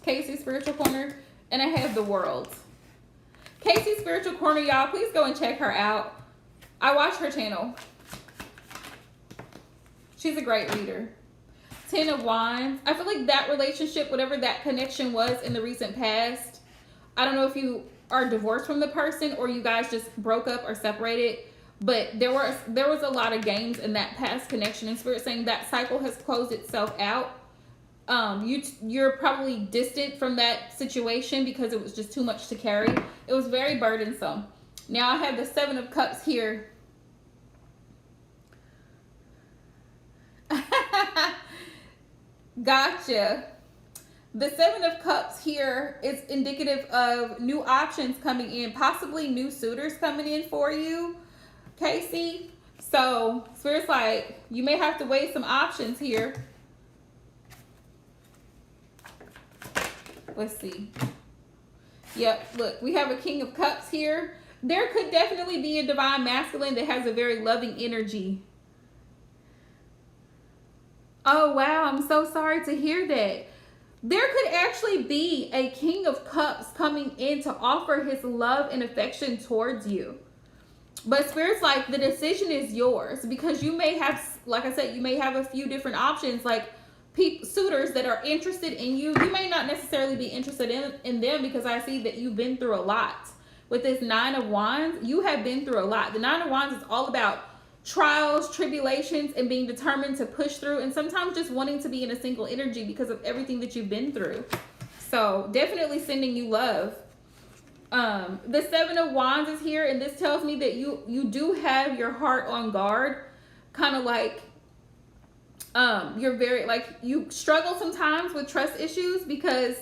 Casey's Spiritual Corner, and I have the World. Casey's Spiritual Corner, y'all, please go and check her out. I watch her channel. She's a great reader. Ten of Wands. I feel like that relationship, whatever that connection was in the recent past, I don't know if you are divorced from the person or you guys just broke up or separated, but there was a lot of games in that past connection, and Spirit saying that cycle has closed itself out. You're probably distant from that situation because it was just too much to carry. It was very burdensome. Now I have the Seven of Cups here. Gotcha. The Seven of Cups here is indicative of new options coming in, possibly new suitors coming in for you, Casey. So Spirit's like, you may have to weigh some options here. Let's see. Yep, look, we have a King of Cups here. There could definitely be a divine masculine that has a very loving energy. Oh, wow, I'm so sorry to hear that. There could actually be a King of Cups coming in to offer his love and affection towards you. But Spirit's like, the decision is yours, because you may have, like I said, you may have a few different options, like suitors that are interested in you. You may not necessarily be interested in them, because I see that you've been through a lot. With this Nine of Wands, you have been through a lot. The Nine of Wands is all about trials, tribulations, and being determined to push through, and sometimes just wanting to be in a single energy because of everything that you've been through. So definitely sending you love. The Seven of Wands is here, and this tells me that you do have your heart on guard. Kind of like you're very, like, you struggle sometimes with trust issues because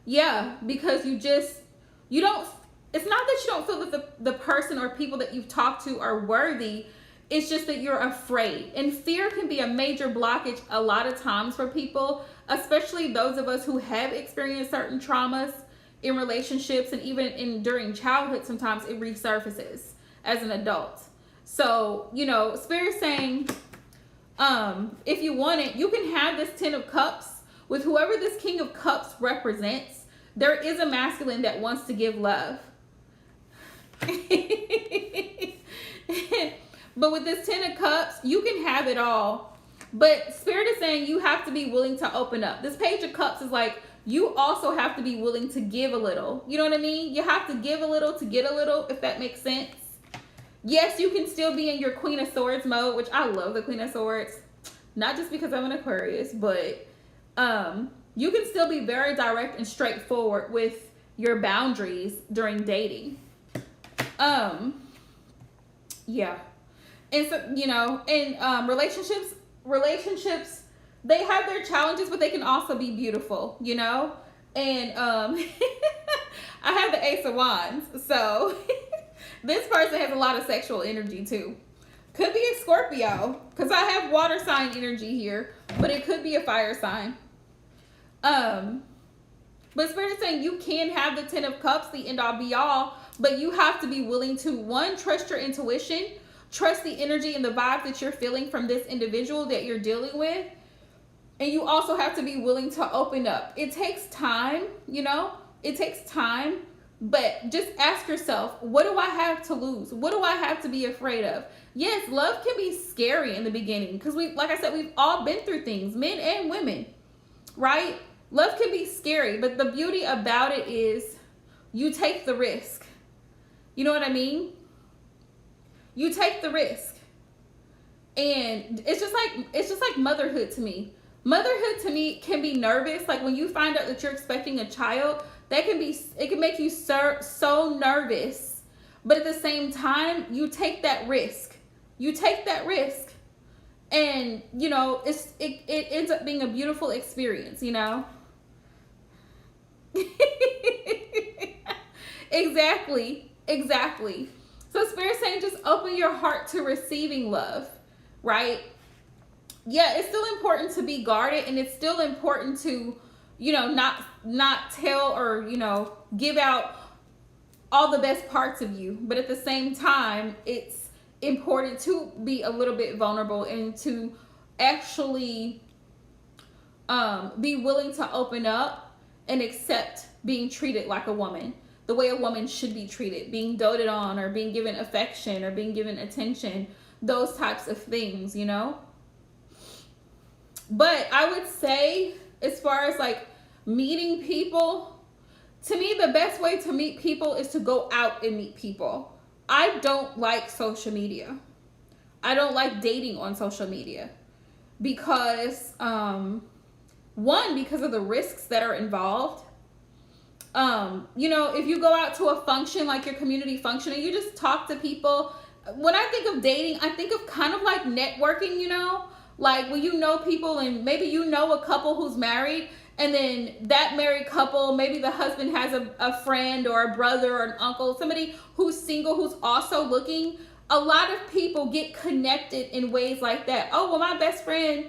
you don't, it's not that you don't feel that the person or people that you've talked to are worthy. It's just that you're afraid. And fear can be a major blockage a lot of times for people, especially those of us who have experienced certain traumas in relationships, and even during childhood, sometimes it resurfaces as an adult. So, you know, Spirit's saying, if you want it, you can have this Ten of Cups with whoever this King of Cups represents. There is a masculine that wants to give love. But with this Ten of Cups, you can have it all. But Spirit is saying you have to be willing to open up. This Page of Cups is like, you also have to be willing to give a little. You know what I mean? You have to give a little to get a little, if that makes sense. Yes, you can still be in your Queen of Swords mode, which I love the Queen of Swords. Not just because I'm an Aquarius, but you can still be very direct and straightforward with your boundaries during dating. Yeah. And so, you know, in relationships, they have their challenges, but they can also be beautiful, you know? And I have the Ace of Wands, so this person has a lot of sexual energy too. Could be a Scorpio, because I have water sign energy here, but it could be a fire sign. But Spirit is saying you can have the Ten of Cups, the end all be all, but you have to be willing to, one, trust your intuition, trust the energy and the vibe that you're feeling from this individual that you're dealing with. And you also have to be willing to open up. It takes time, you know, it takes time, but just ask yourself, what do I have to lose? What do I have to be afraid of? Yes, love can be scary in the beginning because like I said, we've all been through things, men and women, right? Love can be scary, but the beauty about it is you take the risk. You know what I mean? You take the risk. And it's just like motherhood to me. Motherhood to me can be nervous. Like when you find out that you're expecting a child, it can make you so nervous. But at the same time, you take that risk. You take that risk. And, you know, it ends up being a beautiful experience, you know? Exactly. So Spirit's saying just open your heart to receiving love, right? Yeah, it's still important to be guarded, and it's still important to, you know, not tell or, you know, give out all the best parts of you. But at the same time, it's important to be a little bit vulnerable and to actually be willing to open up and accept being treated like a woman, the way a woman should be treated, being doted on or being given affection or being given attention, those types of things, you know? But I would say, as far as like meeting people, to me, the best way to meet people is to go out and meet people. I don't like social media. I don't like dating on social media because, one, because of the risks that are involved. You know, if you go out to a function, like your community function, and you just talk to people, when I think of dating, I think of kind of like networking, you know, like when you know people and maybe you know a couple who's married, and then that married couple, maybe the husband has a friend or a brother or an uncle, somebody who's single, who's also looking. A lot of people get connected in ways like that. Oh, well, my best friend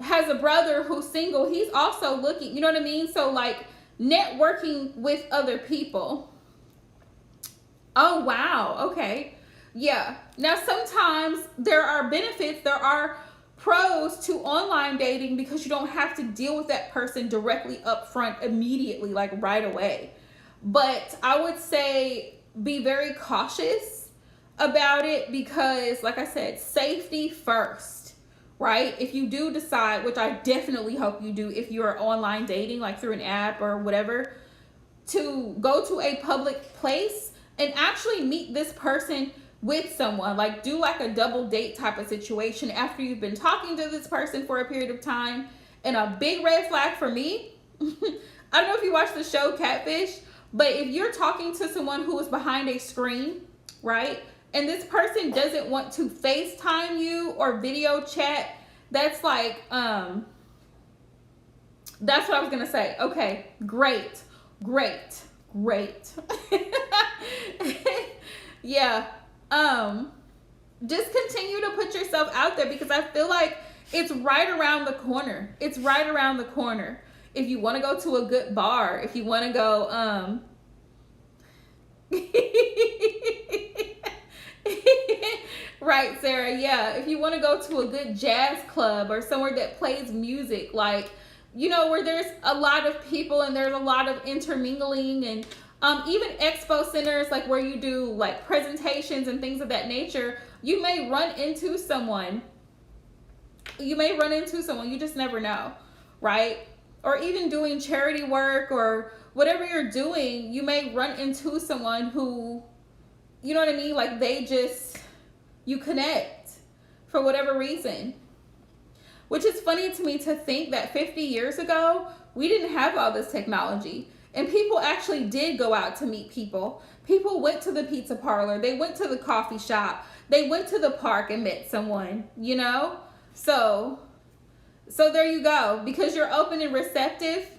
has a brother who's single. He's also looking, you know what I mean? So like networking with other people. Oh, wow. Okay. Yeah. Now, sometimes there are benefits, there are pros to online dating because you don't have to deal with that person directly up front immediately, like right away. But I would say be very cautious about it because, like I said, safety first, right? If you do decide, which I definitely hope you do, if you're online dating, like through an app or whatever, to go to a public place and actually meet this person with someone, like do like a double date type of situation after you've been talking to this person for a period of time. And a big red flag for me, I don't know if you watch the show Catfish, but if you're talking to someone who is behind a screen, right, and this person doesn't want to FaceTime you or video chat, that's like that's what I was gonna say. Okay, great. Yeah. Just continue to put yourself out there because I feel like it's right around the corner. It's right around the corner. If you want to go to a good bar, if you want to go right, Sarah. Yeah, if you want to go to a good jazz club or somewhere that plays music, like, you know, where there's a lot of people and there's a lot of intermingling, and even expo centers, like where you do like presentations and things of that nature, you may run into someone. You just never know, right? Or even doing charity work or whatever you're doing, you may run into someone who, you know what I mean? Like you connect for whatever reason. Which is funny to me to think that 50 years ago, we didn't have all this technology. And people actually did go out to meet people. People went to the pizza parlor. They went to the coffee shop. They went to the park and met someone, you know? So there you go. Because you're open and receptive,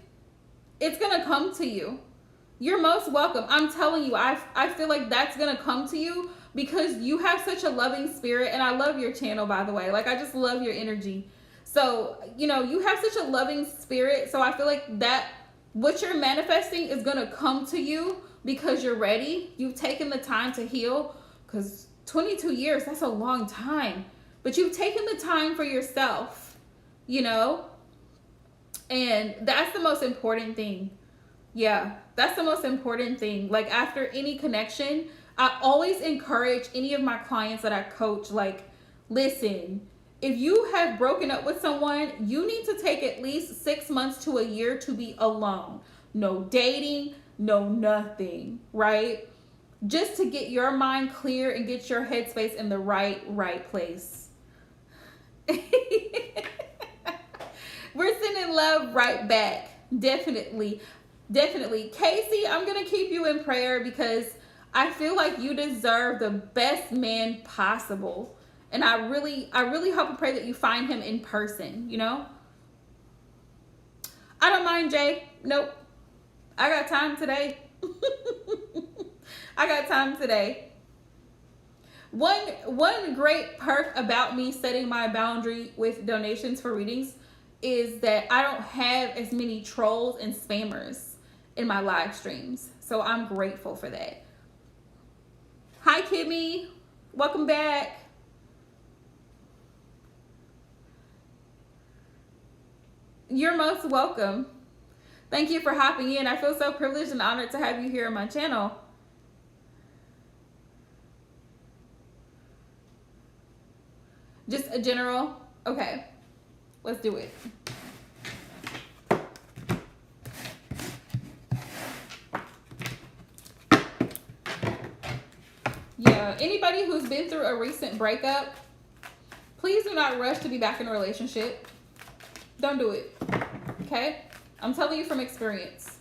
it's going to come to you. You're most welcome. I'm telling you, I feel like that's going to come to you because you have such a loving spirit. And I love your channel, by the way. Like, I just love your energy. So, you know, you have such a loving spirit. So I feel like that what you're manifesting is going to come to you because you're ready. You've taken the time to heal, because 22 years, that's a long time. But you've taken the time for yourself, you know, and that's the most important thing. Yeah, that's the most important thing. Like, after any connection, I always encourage any of my clients that I coach, like, listen, if you have broken up with someone, you need to take at least 6 months to a year to be alone. No dating, no nothing, right? Just to get your mind clear and get your headspace in the right place. We're sending love right back. Definitely. Casey, I'm going to keep you in prayer because I feel like you deserve the best man possible. And I really hope and pray that you find him in person, you know? I don't mind, Jay. Nope. I got time today. I got time today. One great perk about me setting my boundary with donations for readings is that I don't have as many trolls and spammers in my live streams. So I'm grateful for that. Hi, Kimmy. Welcome back. You're most welcome. Thank you for hopping in. I feel so privileged and honored to have you here on my channel. Just a general? Okay, let's do it. Yeah, anybody who's been through a recent breakup, please do not rush to be back in a relationship. Don't do it, okay? I'm telling you from experience.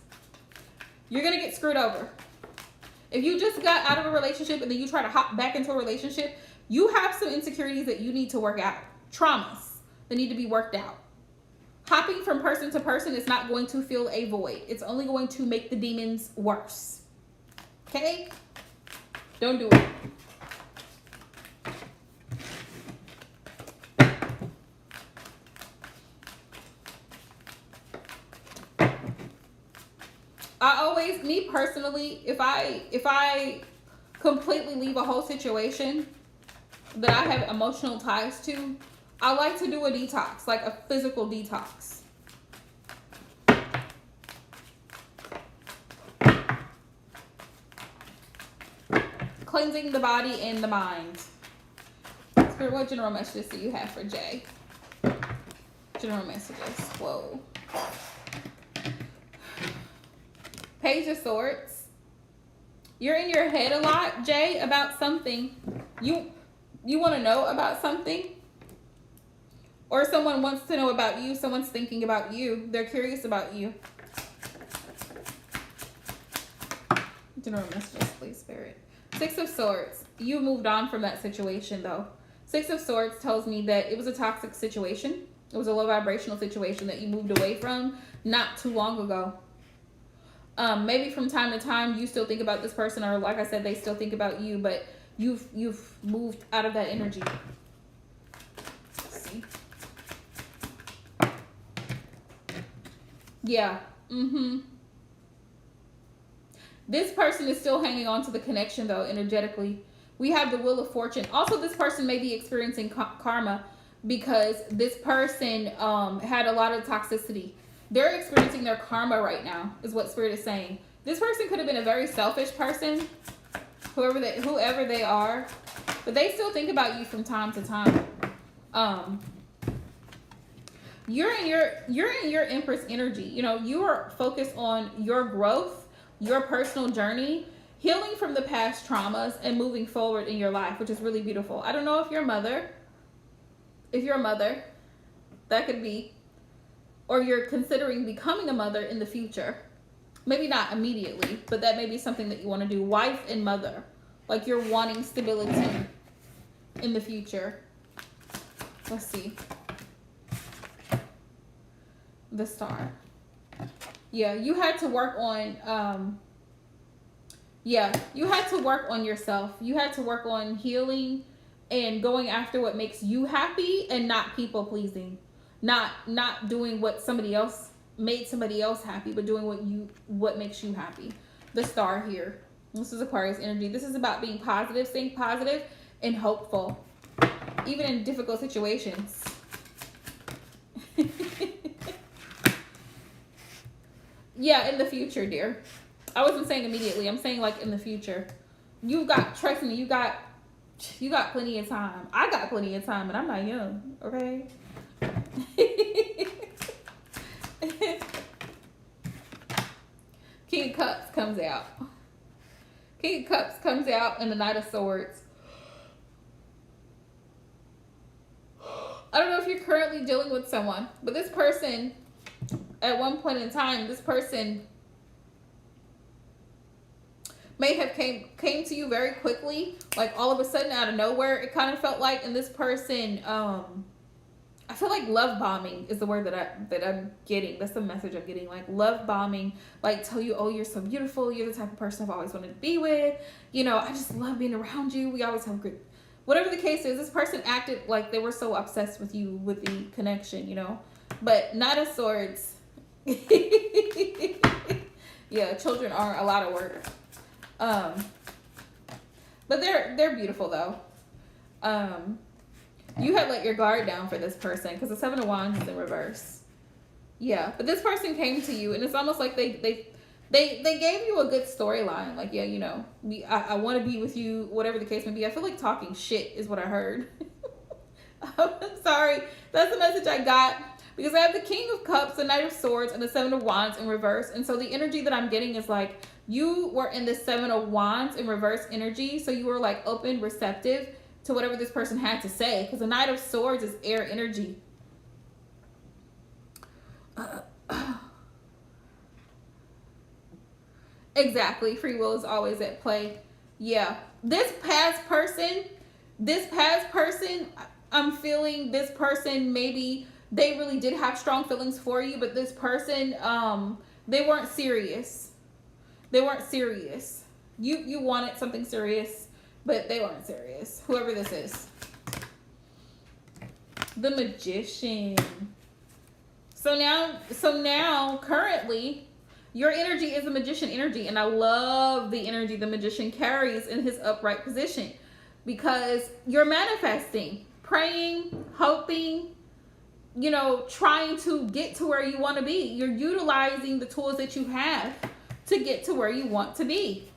You're going to get screwed over. If you just got out of a relationship and then you try to hop back into a relationship, you have some insecurities that you need to work out. Traumas that need to be worked out. Hopping from person to person is not going to fill a void. It's only going to make the demons worse. Okay? Don't do it. I always, me personally, if I completely leave a whole situation that I have emotional ties to, I like to do a detox, like a physical detox. Cleansing the body and the mind. Spirit, what general messages do you have for Jay? General messages. Whoa. Page of Swords. You're in your head a lot, Jay, about something. You want to know about something, or someone wants to know about you. Someone's thinking about you. They're curious about you. General messages, please, Spirit. Six of Swords. You moved on from that situation, though. Six of Swords tells me that it was a toxic situation. It was a low vibrational situation that you moved away from not too long ago. Maybe from time to time you still think about this person, or like I said, they still think about you, but you've moved out of that energy. Let's see. Yeah. This person is still hanging on to the connection, though, energetically. We have the Wheel of Fortune. Also, this person may be experiencing karma because this person had a lot of toxicity. They're experiencing their karma right now, is what Spirit is saying. This person could have been a very selfish person, whoever they are, but they still think about you from time to time. You're in your Empress energy. You know, you are focused on your growth, your personal journey, healing from the past traumas, and moving forward in your life, which is really beautiful. I don't know if you're a mother. If you're a mother, that could be, or you're considering becoming a mother in the future. Maybe not immediately, but that may be something that you want to do. Wife and mother. Like you're wanting stability in the future. Let's see. The Star. Yeah, you had to work on, you had to work on yourself. You had to work on healing and going after what makes you happy and not people pleasing. Not doing what somebody else made somebody else happy, but doing what makes you happy. The Star here. This is Aquarius energy. This is about being positive, staying positive and hopeful, even in difficult situations. Yeah, in the future, dear. I wasn't saying immediately. I'm saying like in the future. Trust me, you got plenty of time. I got plenty of time, and I'm not young, okay? King of Cups comes out. King of Cups comes out and the Knight of Swords. I don't know if you're currently dealing with someone, but this person, at one point in time, this person may have came to you very quickly, like all of a sudden out of nowhere. It kind of felt like, and this person, I feel like love bombing is the word that I'm getting. That's the message I'm getting. Like love bombing, like tell you, oh, you're so beautiful. You're the type of person I've always wanted to be with. You know, I just love being around you. We always have good. Whatever the case is, this person acted like they were so obsessed with you, with the connection, you know. But Knight of Swords. Yeah, children are a lot of work. But they're beautiful though. You had let your guard down for this person because the Seven of Wands is in reverse. Yeah, but this person came to you, and it's almost like they gave you a good storyline. Like, yeah, you know, I want to be with you, whatever the case may be. I feel like talking shit is what I heard. I'm sorry. That's the message I got. Because I have the King of Cups, the Knight of Swords, and the Seven of Wands in reverse. And so the energy that I'm getting is like, you were in the Seven of Wands in reverse energy. So you were like open, receptive to whatever this person had to say. Because the Knight of Swords is air energy. Exactly. Free will is always at play. Yeah. This past person, I'm feeling this person maybe... They really did have strong feelings for you, but this person, they weren't serious. They weren't serious. You wanted something serious, but they weren't serious. Whoever this is. The Magician. So now, currently, Your energy is a magician energy, and I love the energy the magician carries in his upright position, because you're manifesting, praying, hoping, you know, trying to get to where you want to be. You're utilizing the tools that you have to get to where you want to be.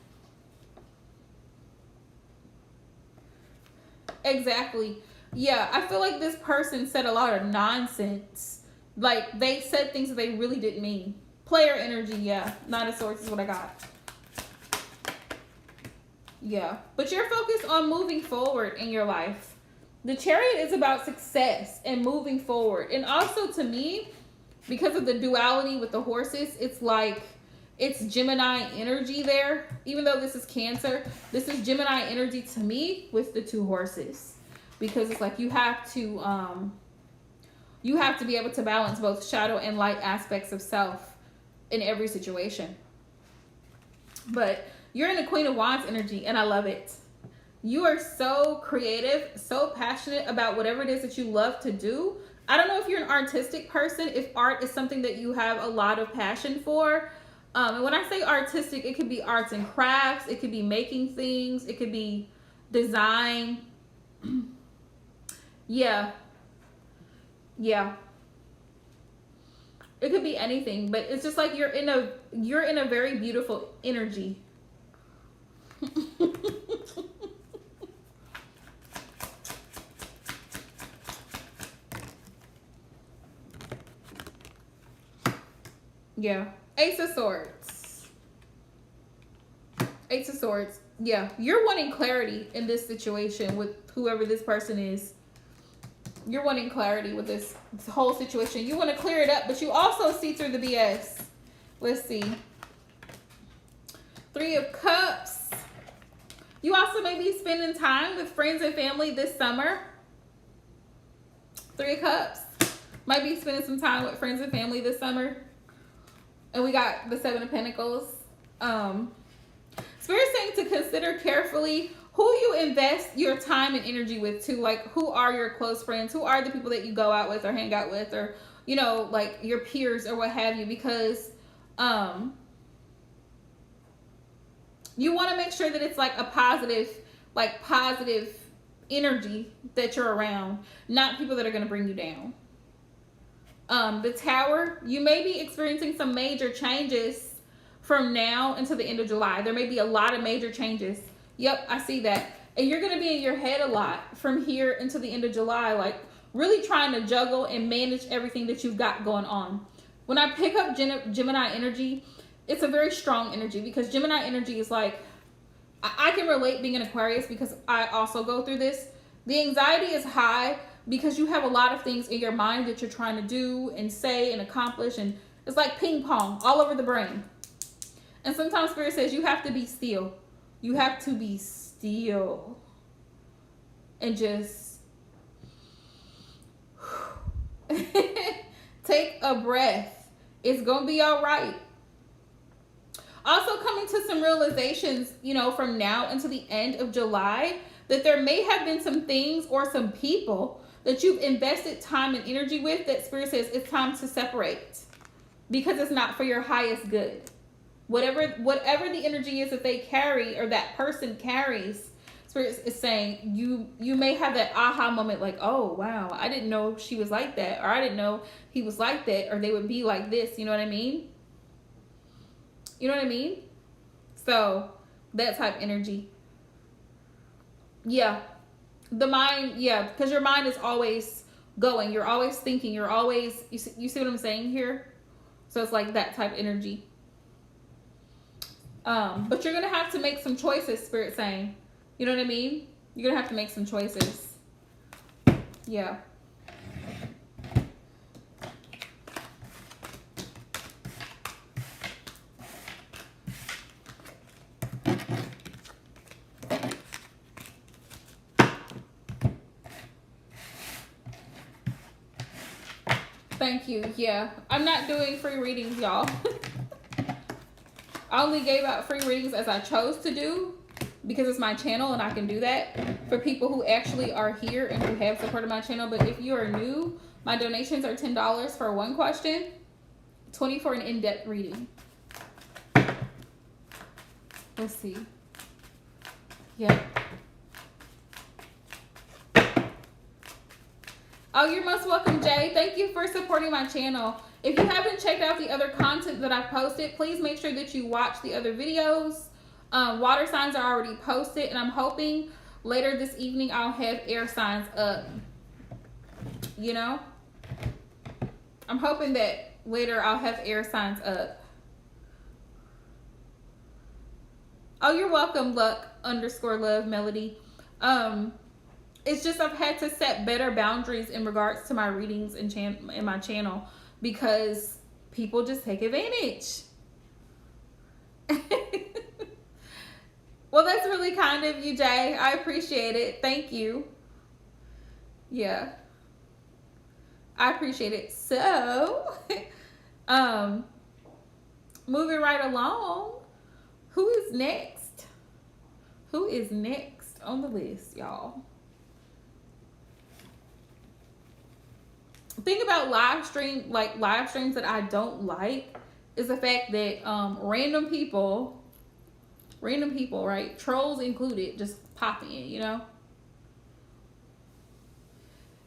Exactly. Yeah, I feel like this person said a lot of nonsense. Like, they said things that they really didn't mean. Player energy, yeah. Nine of Swords is what I got. Yeah. But you're focused on moving forward in your life. The Chariot is about success and moving forward. And also, to me, because of the duality with the horses, it's like, it's Gemini energy there. Even though this is Cancer, this is Gemini energy to me with the two horses. Because it's like you have to be able to balance both shadow and light aspects of self in every situation. But you're in the Queen of Wands energy, and I love it. You are so creative, so passionate about whatever it is that you love to do. I don't know if you're an artistic person, if art is something that you have a lot of passion for. And when I say artistic, it could be arts and crafts, it could be making things, it could be design. Yeah. It could be anything, but it's just like you're in a very beautiful energy. Yeah. Ace of Swords. Ace of Swords. Yeah. You're wanting clarity in this situation with whoever this person is. You're wanting clarity with this whole situation. You want to clear it up, but you also see through the BS. Let's see. Three of Cups. You also may be spending time with friends and family this summer. Three of Cups. Might be spending some time with friends and family this summer. And we got the Seven of Pentacles. Spirit saying to consider carefully who you invest your time and energy with too. Like, who are your close friends? Who are the people that you go out with or hang out with, or, you know, like your peers or what have you? Because you want to make sure that it's like a positive energy that you're around, not people that are going to bring you down. The Tower, you may be experiencing some major changes from now until the end of July. There may be a lot of major changes. Yep, I see that. And you're going to be in your head a lot from here until the end of July, like really trying to juggle and manage everything that you've got going on. When I pick up Gemini energy, it's a very strong energy, because Gemini energy is like, I can relate being an Aquarius because I also go through this. The anxiety is high because you have a lot of things in your mind that you're trying to do and say and accomplish, and it's like ping pong all over the brain. And sometimes Spirit says you have to be still. You have to be still and just take a breath. It's gonna be all right. Also coming to some realizations, you know, from now until the end of July, that there may have been some things or some people that you've invested time and energy with that Spirit says it's time to separate because it's not for your highest good. Whatever the energy is that they carry or that person carries, Spirit is saying you may have that aha moment, like, oh wow, I didn't know she was like that, or I didn't know he was like that, or they would be like this. You know what I mean? You know what I mean? So that type energy. Yeah. The mind, yeah, because your mind is always going. You're always thinking. You're always, you see what I'm saying here? So it's like that type energy. But you're going to have to make some choices, Spirit saying. You know what I mean? You're going to have to make some choices. Yeah. Thank you. Yeah. I'm not doing free readings, y'all. I only gave out free readings as I chose to do because it's my channel and I can do that for people who actually are here and who have supported my channel. But if you are new, my donations are $10 for one question, $20 for an in-depth reading. Let's see. Yeah. Oh, you're most welcome, Jay. Thank you for supporting my channel. If you haven't checked out the other content that I've posted, please make sure that you watch the other videos. Water signs are already posted, and I'm hoping later this evening I'll have air signs up. You know? I'm hoping that later I'll have air signs up. Oh, you're welcome, luck_love melody. It's just I've had to set better boundaries in regards to my readings in my channel because people just take advantage. Well, that's really kind of you, Jay. I appreciate it. Thank you. Yeah. I appreciate it. So, moving right along. Who is next? Who is next on the list, y'all? Thing about live streams that I don't like is the fact that random people, right, trolls included, just pop in, you know.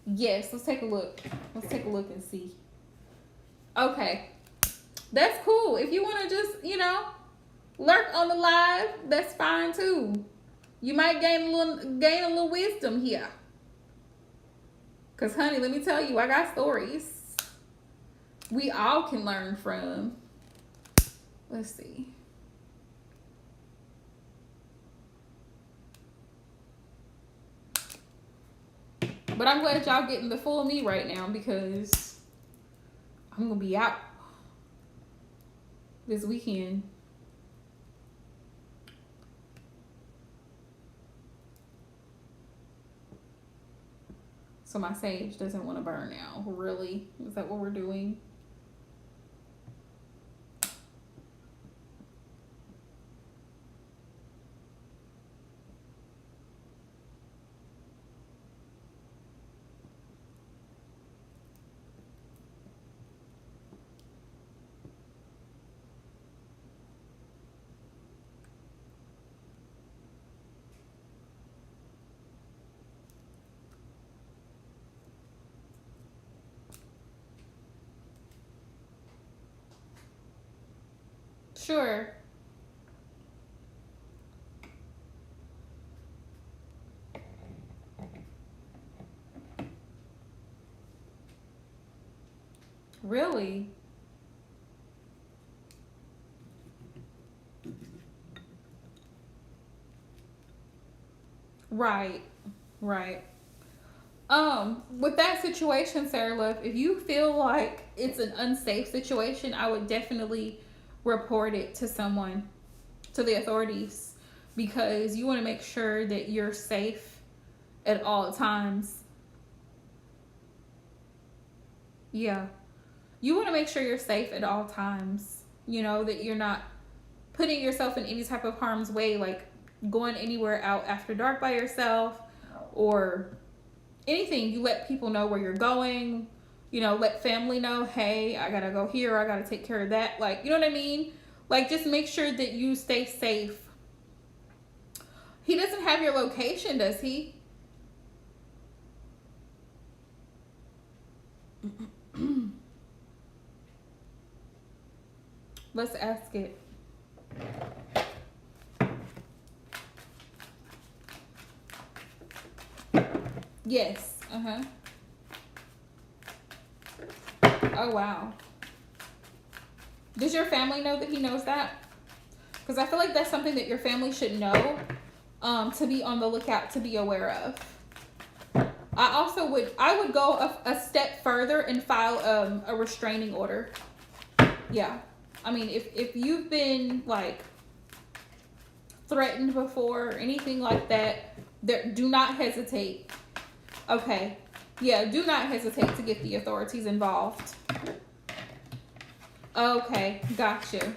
Yes, let's take a look. Let's take a look and see. Okay, that's cool. If you want to just, you know, lurk on the live, that's fine too. You might gain a little wisdom here. Cause honey, let me tell you, I got stories we all can learn from. Let's see. But I'm glad y'all getting the full me right now because I'm gonna be out this weekend. So my sage doesn't want to burn now. Really? Is that what we're doing? Sure. Really? Right. Right. With that situation, Sarah Love, if you feel like it's an unsafe situation, I would definitely report it to someone, to the authorities, because you want to make sure that you're safe at all times. Yeah. You want to make sure you're safe at all times. You know, that you're not putting yourself in any type of harm's way, like going anywhere out after dark by yourself or anything. You let people know where you're going, you know, let family know, hey, I gotta go here, I gotta take care of that. Like, you know what I mean? Like, just make sure that you stay safe. He doesn't have your location, does he? Let's ask it. Yes. Uh-huh. Oh, wow. Does your family know that he knows that? Because I feel like that's something that your family should know, to be on the lookout, to be aware of. I would go a step further and file a restraining order. Yeah. I mean, if you've been, like, threatened before or anything like that, do not hesitate. Okay. Yeah, do not hesitate to get the authorities involved. Okay, gotcha.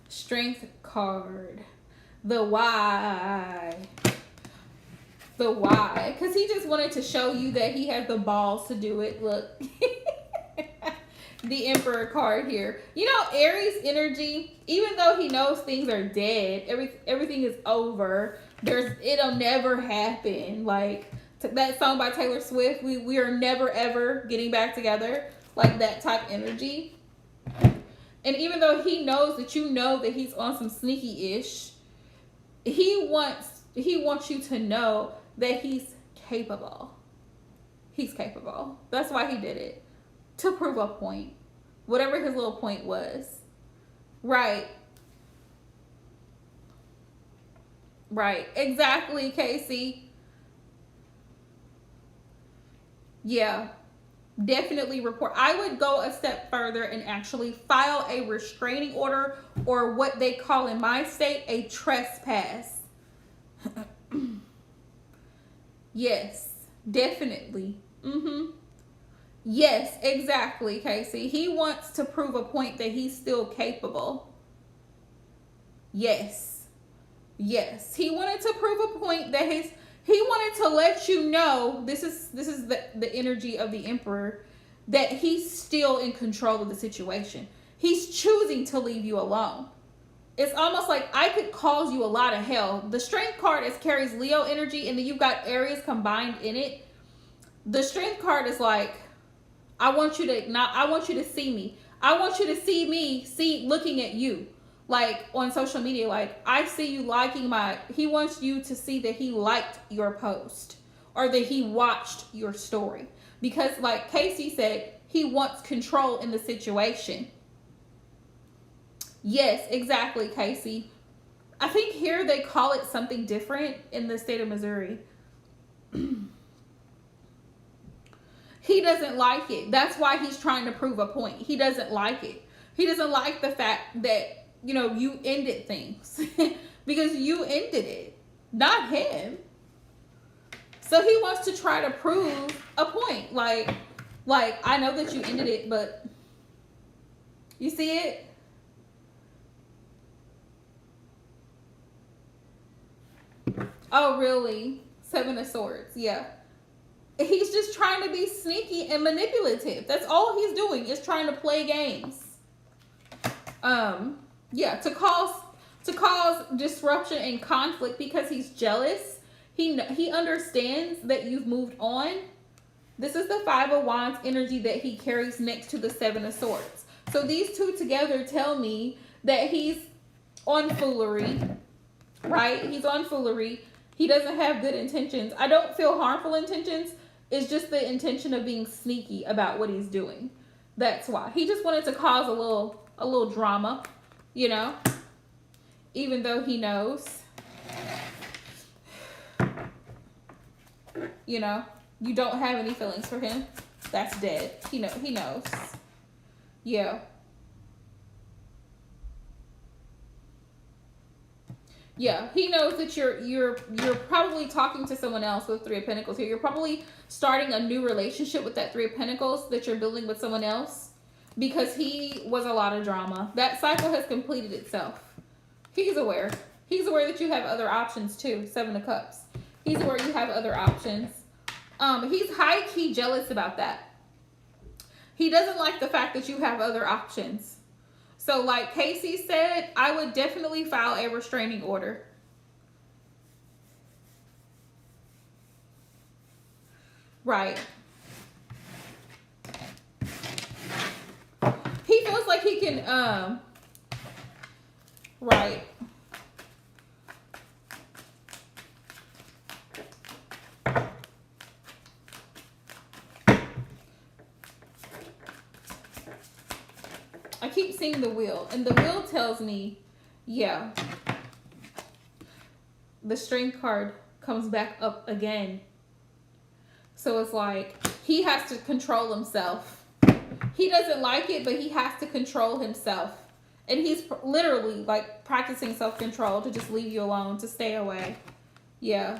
Strength card. The why. The why. Because he just wanted to show you that he had the balls to do it. Look. the Emperor card here. You know, Aries energy, even though he knows things are dead, everything is over. It'll never happen. Like that song by Taylor Swift, we are never ever getting back together. Like that type energy. And even though he knows that you know that he's on some sneaky-ish, he wants you to know that he's capable. He's capable. That's why he did it. To prove a point. Whatever his little point was. Right. Right. Exactly, Casey. Yeah. Definitely report. I would go a step further and actually file a restraining order, or what they call in my state a trespass. Yes, definitely. Yes, exactly, Casey. He wants to prove a point that he's still capable. Yes. Yes. He wanted to prove a point that he wanted to let you know, this is the energy of the Emperor, that he's still in control of the situation. He's choosing to leave you alone. It's almost like I could cause you a lot of hell. The Strength card carries Leo energy, and then you've got Aries combined in it. The Strength card is like, I want you to see me. I want you to see me looking at you. Like on social media, like I see you liking he wants you to see that he liked your post or that he watched your story. Because like Casey said, he wants control in the situation. Yes, exactly, Casey. I think here they call it something different in the state of Missouri. He doesn't like it. That's why he's trying to prove a point. He doesn't like it. He doesn't like the fact that, you know, you ended things. Because you ended it, not him. So he wants to try to prove a point. Like I know that you ended it, but you see it? Oh, really? Seven of Swords. Yeah. He's just trying to be sneaky and manipulative. That's all he's doing, is trying to play games. Yeah, to cause disruption and conflict because he's jealous. He understands that you've moved on. This is the Five of Wands energy that he carries next to the Seven of Swords. So these two together tell me that he's on foolery, right? He's on foolery. He doesn't have good intentions. I don't feel harmful intentions. It's just the intention of being sneaky about what he's doing. That's why. He just wanted to cause a little drama, you know, even though he knows, you know, you don't have any feelings for him. That's dead. He knows. Yeah. Yeah, he knows that you're probably talking to someone else with Three of Pentacles here. You're probably starting a new relationship with that Three of Pentacles that you're building with someone else, because he was a lot of drama. That cycle has completed itself. He's aware. He's aware that you have other options too. Seven of Cups. He's aware you have other options. He's high-key jealous about that. He doesn't like the fact that you have other options. So like Casey said, I would definitely file a restraining order. Right. He feels like he can, right. I keep seeing the wheel, and the wheel tells me, yeah, the Strength card comes back up again. So it's like he has to control himself. He doesn't like it, but he has to control himself. And he's literally like practicing self-control to just leave you alone, to stay away. Yeah.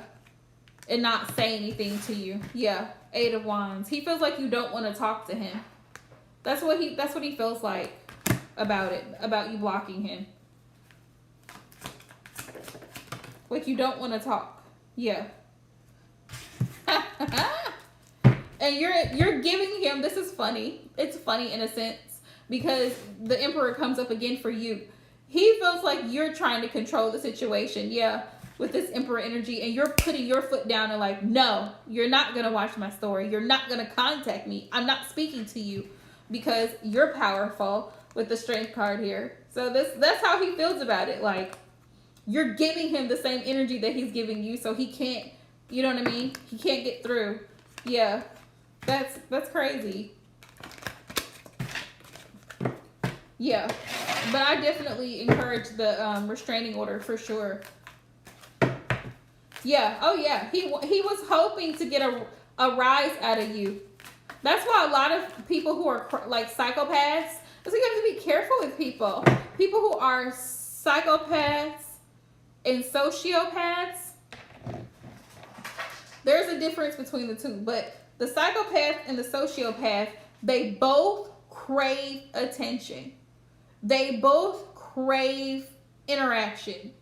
And not say anything to you. Yeah. Eight of Wands. He feels like you don't want to talk to him. That's what he feels like about you blocking him. Like you don't want to talk. Yeah. And you're giving him, this is funny. It's funny in a sense. because the Emperor comes up again for you. He feels like you're trying to control the situation, yeah, with this Emperor energy, and you're putting your foot down and like, no, you're not gonna watch my story. You're not gonna contact me. I'm not speaking to you because you're powerful with the Strength card here. So that's how he feels about it. Like, you're giving him the same energy that he's giving you, so he can't, you know what I mean? He can't get through. Yeah, that's crazy. Yeah, but I definitely encourage the restraining order for sure. Yeah, oh yeah, he was hoping to get a rise out of you. That's why a lot of people who are like psychopaths, so you have to be careful with people. People who are psychopaths and sociopaths, there's a difference between the two. But the psychopath and the sociopath, they both crave attention. They both crave interaction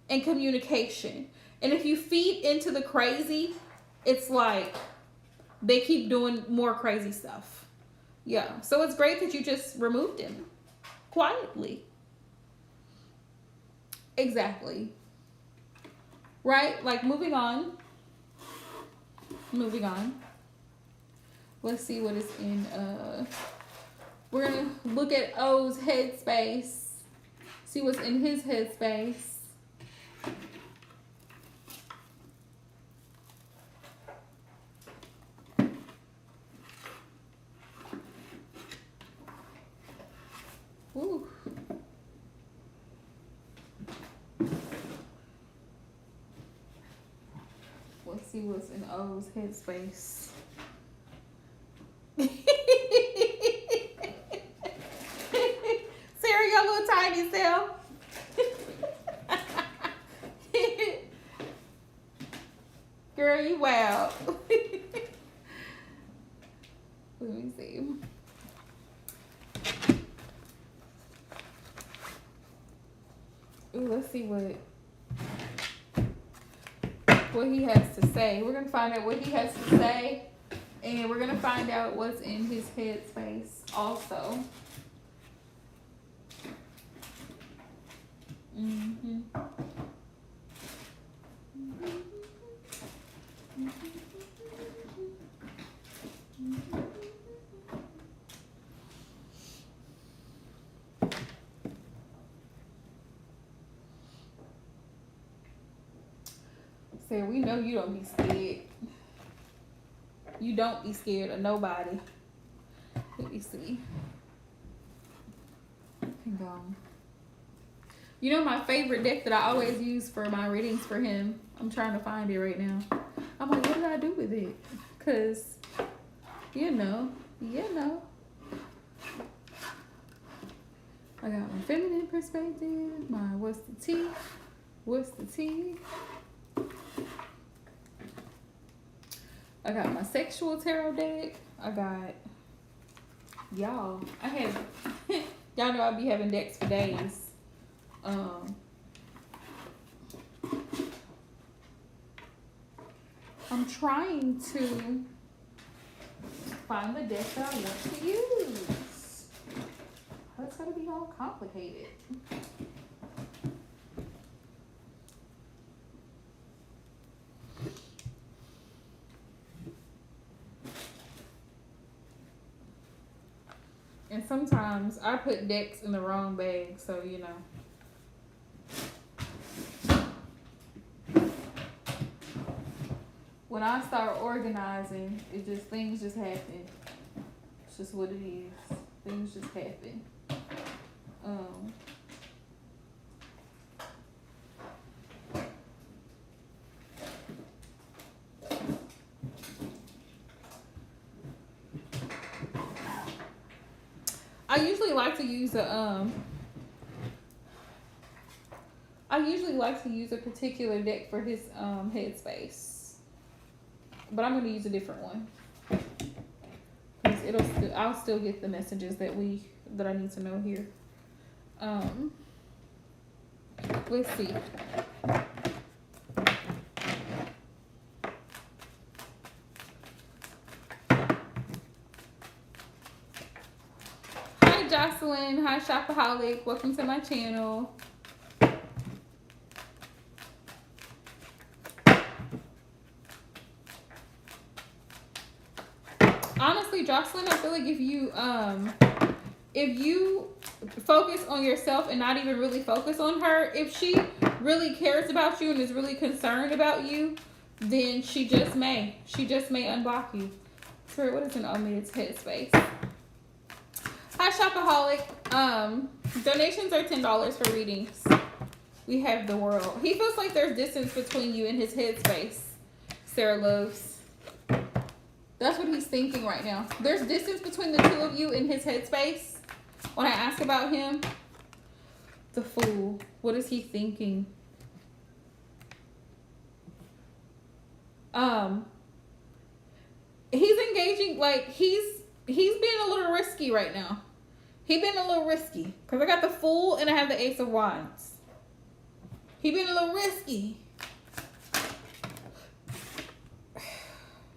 and communication. And if you feed into the crazy, it's like they keep doing more crazy stuff. Yeah. So it's great that you just removed him quietly. Exactly. Right? Like, moving on. Moving on. Let's see what is in we're gonna look at O's headspace. See what's in his headspace. Ooh. Let's see what's in O's headspace. Sarah, your little tiny self. Girl, you wild. Let me see. Ooh, let's see what he has to say. We're gonna find out what he has to say, and we're gonna find out what's in his headspace also. Mm-hmm. Sarah, we know you don't be scared. You don't be scared of nobody. Let me see. Hang on. You know my favorite deck that I always use for my readings for him? I'm trying to find it right now. I'm like, what did I do with it? Because, you know. I got my feminine perspective, my what's the tea? I got my sexual tarot deck. I got, y'all, y'all know I be having decks for days. I'm trying to find the deck that I want to use. That's gotta be all complicated. And sometimes I put decks in the wrong bag, so you know. When I start organizing, things just happen. It's just what it is. Things just happen. I usually like to use a particular deck for his headspace, but I'm going to use a different one because I'll still get the messages that I need to know here. Let's see. Jocelyn. Hi, Shopaholic. Welcome to my channel. Honestly, Jocelyn, I feel like if you focus on yourself and not even really focus on her, if she really cares about you and is really concerned about you, then she just may unblock you. Spirit, what is in Omid's headspace? Hi, Shopaholic. Donations are $10 for readings. We have the world. He feels like there's distance between you and his headspace, Sarah Loves. That's what he's thinking right now. There's distance between the two of you in his headspace. When I ask about him, the Fool. What is he thinking? He's engaging, like, he's being a little risky right now. He's been a little risky. Because I got the Fool and I have the Ace of Wands. He been a little risky.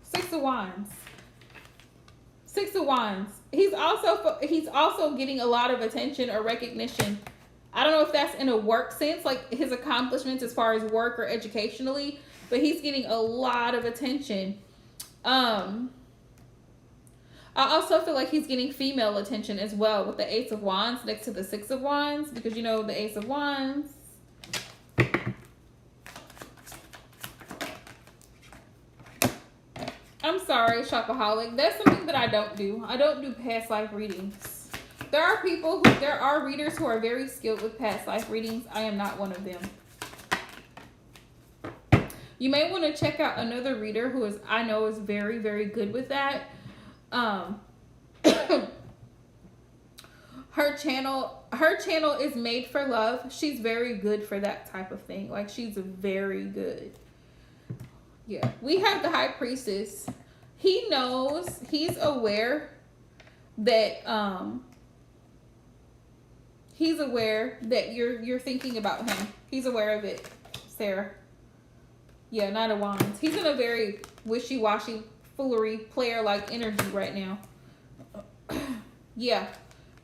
Six of Wands. Six of Wands. He's also getting a lot of attention or recognition. I don't know if that's in a work sense, like his accomplishments as far as work or educationally, but he's getting a lot of attention. I also feel like he's getting female attention as well with the Ace of Wands next to the Six of Wands, because you know the Ace of Wands. I'm sorry, Shopaholic. That's something that I don't do. I don't do past life readings. There are readers who are very skilled with past life readings. I am not one of them. You may want to check out another reader who I know is very, very good with that. Her channel is Made for Love. She's very good for that type of thing. Like, she's very good. Yeah, we have the High Priestess. He knows, he's aware that you're thinking about him. He's aware of it, Sarah. Yeah, Knight of Wands. He's in a very wishy-washy, foolery, player-like energy right now. Yeah,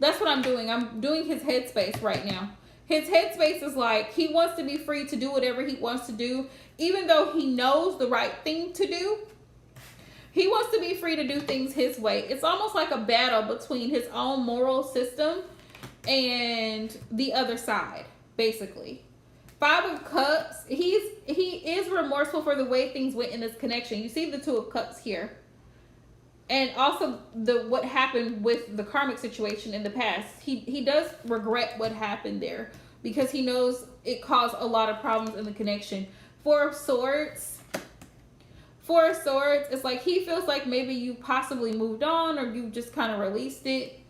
that's what I'm doing. I'm doing his headspace right now. His headspace is like, he wants to be free to do whatever he wants to do, even though he knows the right thing to do. He wants to be free to do things his way. It's almost like a battle between his own moral system and the other side, basically. Five of Cups, he is remorseful for the way things went in this connection. You see the Two of Cups here. And also what happened with the karmic situation in the past. He does regret what happened there because he knows it caused a lot of problems in the connection. Four of Swords. Four of Swords, it's like he feels like maybe you possibly moved on or you just kind of released it.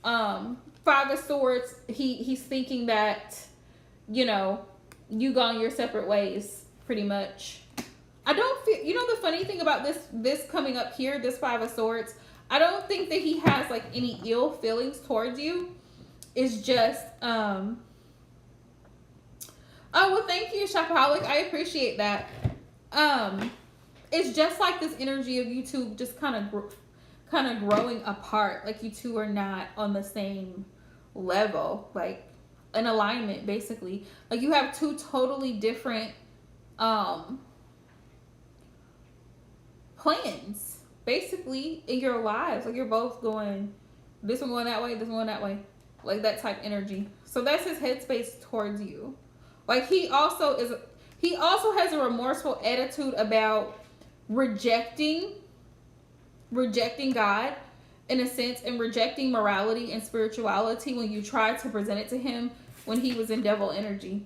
Five of Swords, he's thinking that, you know, you gone your separate ways, pretty much. I don't feel, you know, the funny thing about this coming up here, this Five of Swords, I don't think that he has like any ill feelings towards you. It's just, oh, well, thank you, Shopaholic. I appreciate that. It's just like this energy of you two just kind of growing apart. Like you two are not on the same level, like an alignment, basically. Like you have two totally different, plans basically in your lives. Like you're both going, this one going that way, this one going that way, like that type energy. So that's his headspace towards you. Like he also has a remorseful attitude about rejecting God in a sense, and rejecting morality and spirituality when you tried to present it to him when he was in devil energy.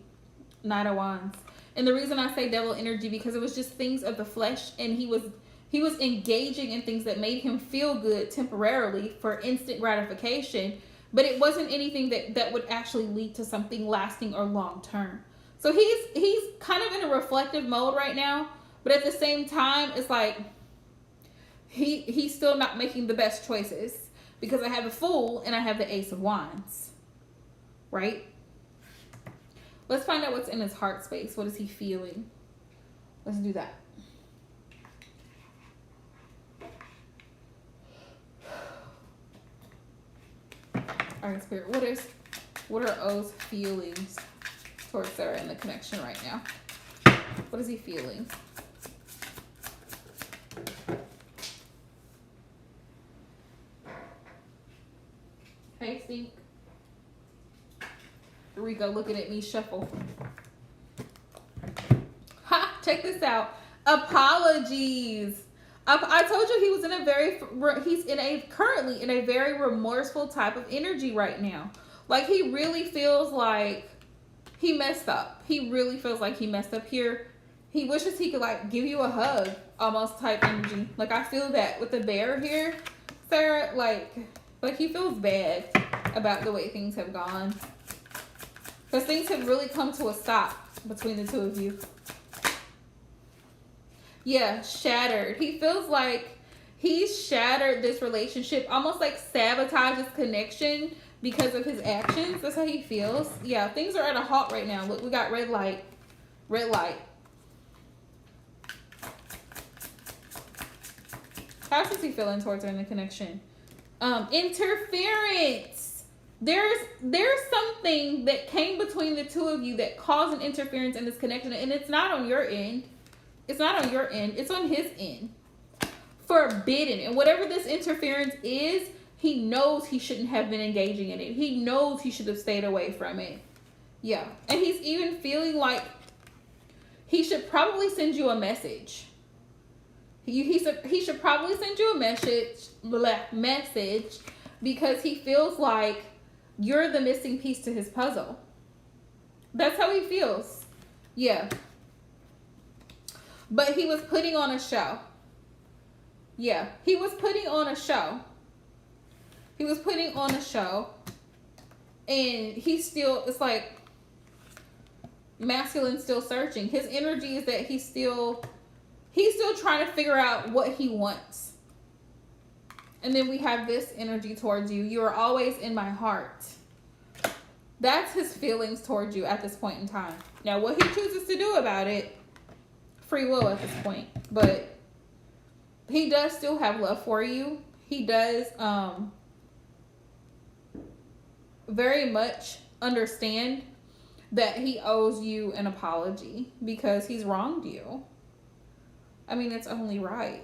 Knight of Wands. And the reason I say devil energy, because it was just things of the flesh, and he was engaging in things that made him feel good temporarily for instant gratification, but it wasn't anything that would actually lead to something lasting or long term. So he's kind of in a reflective mode right now, but at the same time, it's like he's still not making the best choices because I have the Fool and I have the Ace of Wands, right? Let's find out what's in his heart space. What is he feeling? Let's do that. All right, Spirit. What are O's feelings towards Sarah in the connection right now? What is he feeling? Hey, Stink. Rico looking at me shuffle. Ha! Check this out. Apologies. I told you he was in a currently in a very remorseful type of energy right now. Like, he really feels like he messed up. He really feels like he messed up here. He wishes he could, like, give you a hug, almost type energy. Like, I feel that with the bear here, Sarah. Like he feels bad about the way things have gone. Because things have really come to a stop between the two of you. Yeah, shattered. He feels like he's shattered this relationship, almost like sabotages connection because of his actions. That's how he feels. Yeah, things are at a halt right now. Look, we got red light. Red light. How is he feeling towards her in the connection? Interference. There's something that came between the two of you that caused an interference in this connection, and it's not on your end. It's not on your end. It's on his end. Forbidden. And whatever this interference is, he knows he shouldn't have been engaging in it. He knows he should have stayed away from it. Yeah. And he's even feeling like he should probably send you a message. He should probably send you a message because he feels like you're the missing piece to his puzzle. That's how he feels. Yeah. But he was putting on a show. Yeah, he was putting on a show. He was putting on a show. And he's still, it's like, masculine still searching. His energy is that he's still trying to figure out what he wants. And then we have this energy towards you. You are always in my heart. That's his feelings towards you at this point in time. Now, what he chooses to do about it, free will at this point. But he does still have love for you. He does very much understand that he owes you an apology because he's wronged you. I mean, it's only right.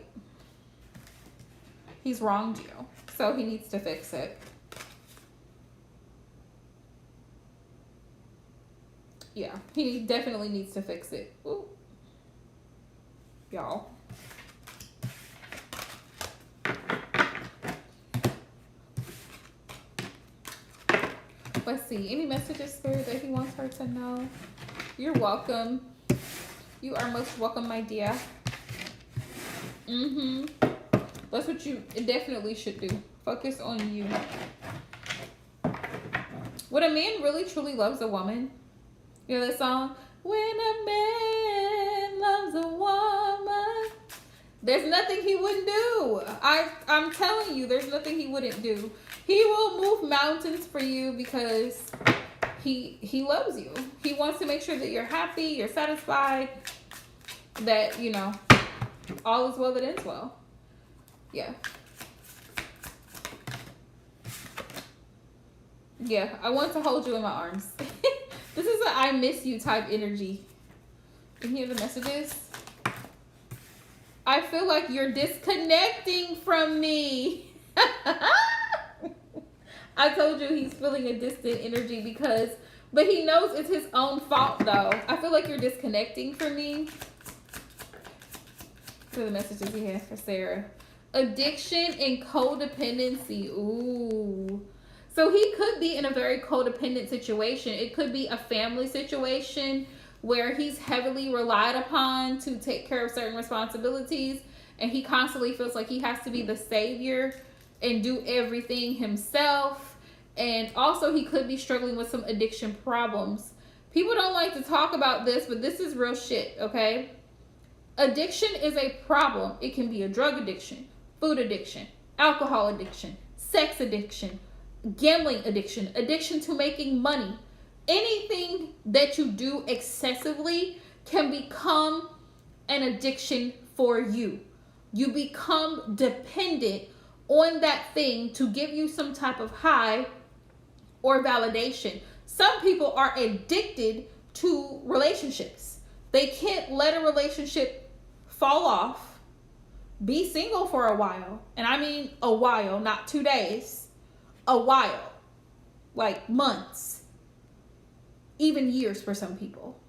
He's wronged you, so he needs to fix it. Yeah, he definitely needs to fix it. Ooh. Y'all. Let's see. Any messages, Spirit, that he wants her to know? You're welcome. You are most welcome, my dear. That's what you definitely should do. Focus on you. When a man really truly loves a woman, you know that song? When a man loves a woman, there's nothing he wouldn't do. I'm telling you, there's nothing he wouldn't do. He will move mountains for you because he loves you. He wants to make sure that you're happy, you're satisfied, that, you know, all is well that ends well. Yeah. Yeah, I want to hold you in my arms. This is a I miss you type energy. Can you hear the messages? I feel like you're disconnecting from me. I told you he's feeling a distant energy but he knows it's his own fault though. I feel like you're disconnecting from me. For the messages he has for Sarah. Addiction and codependency. Ooh. So he could be in a very codependent situation. It could be a family situation where he's heavily relied upon to take care of certain responsibilities. And he constantly feels like he has to be the savior and do everything himself. And also he could be struggling with some addiction problems. People don't like to talk about this, but this is real shit, okay? Addiction is a problem. It can be a drug addiction, food addiction, alcohol addiction, sex addiction, gambling addiction, addiction to making money. Anything that you do excessively can become an addiction for you. You become dependent on that thing to give you some type of high or validation. Some people are addicted to relationships. They can't let a relationship fall off, be single for a while. And I mean a while, not 2 days. A while. Like months. Even years for some people.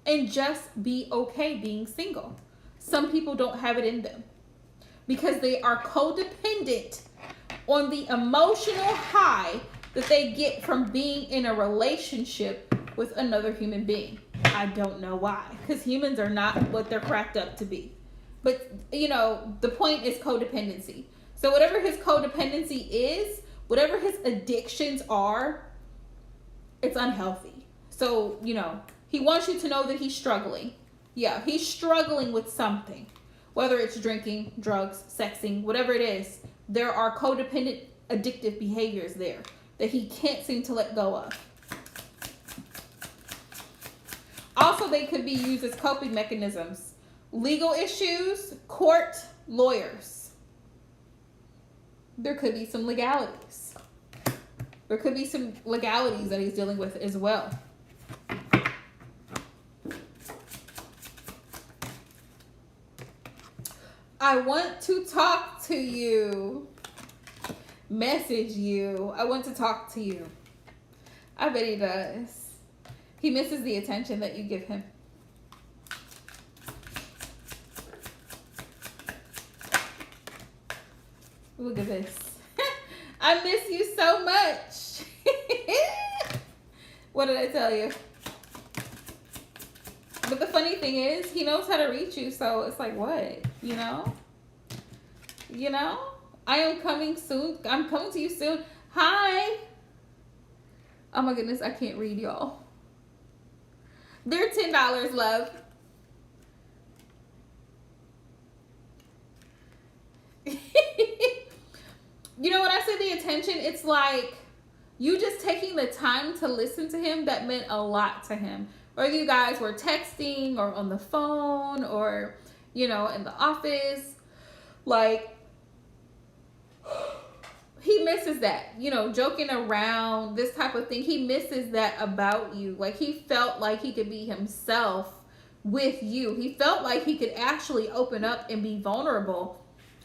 And just be okay being single. Some people don't have it in them because they are codependent on the emotional high that they get from being in a relationship with another human being. I don't know why, because humans are not what they're cracked up to be. But, you know, the point is codependency. So whatever his codependency is, whatever his addictions are, it's unhealthy. So, you know, he wants you to know that he's struggling. Yeah, he's struggling with something. Whether it's drinking, drugs, sexing, whatever it is, there are codependent addictive behaviors there that he can't seem to let go of. Also, they could be used as coping mechanisms. Legal issues, court, lawyers. There could be some legalities. There could be some legalities that he's dealing with as well. I want to talk to you. Message you. I want to talk to you. I bet he does. He misses the attention that you give him. Look at this. I miss you so much. What did I tell you? But the funny thing is, he knows how to reach you, so it's like, what? You know? You know? I am coming soon. I'm coming to you soon. Hi. Oh my goodness, I can't read, y'all. They're $10, love. You know, when I say the attention, it's like you just taking the time to listen to him, that meant a lot to him. Whether you guys were texting or on the phone or, you know, in the office, like, he misses that, you know, joking around, this type of thing. He misses that about you. Like, he felt like he could be himself with you. He felt like he could actually open up and be vulnerable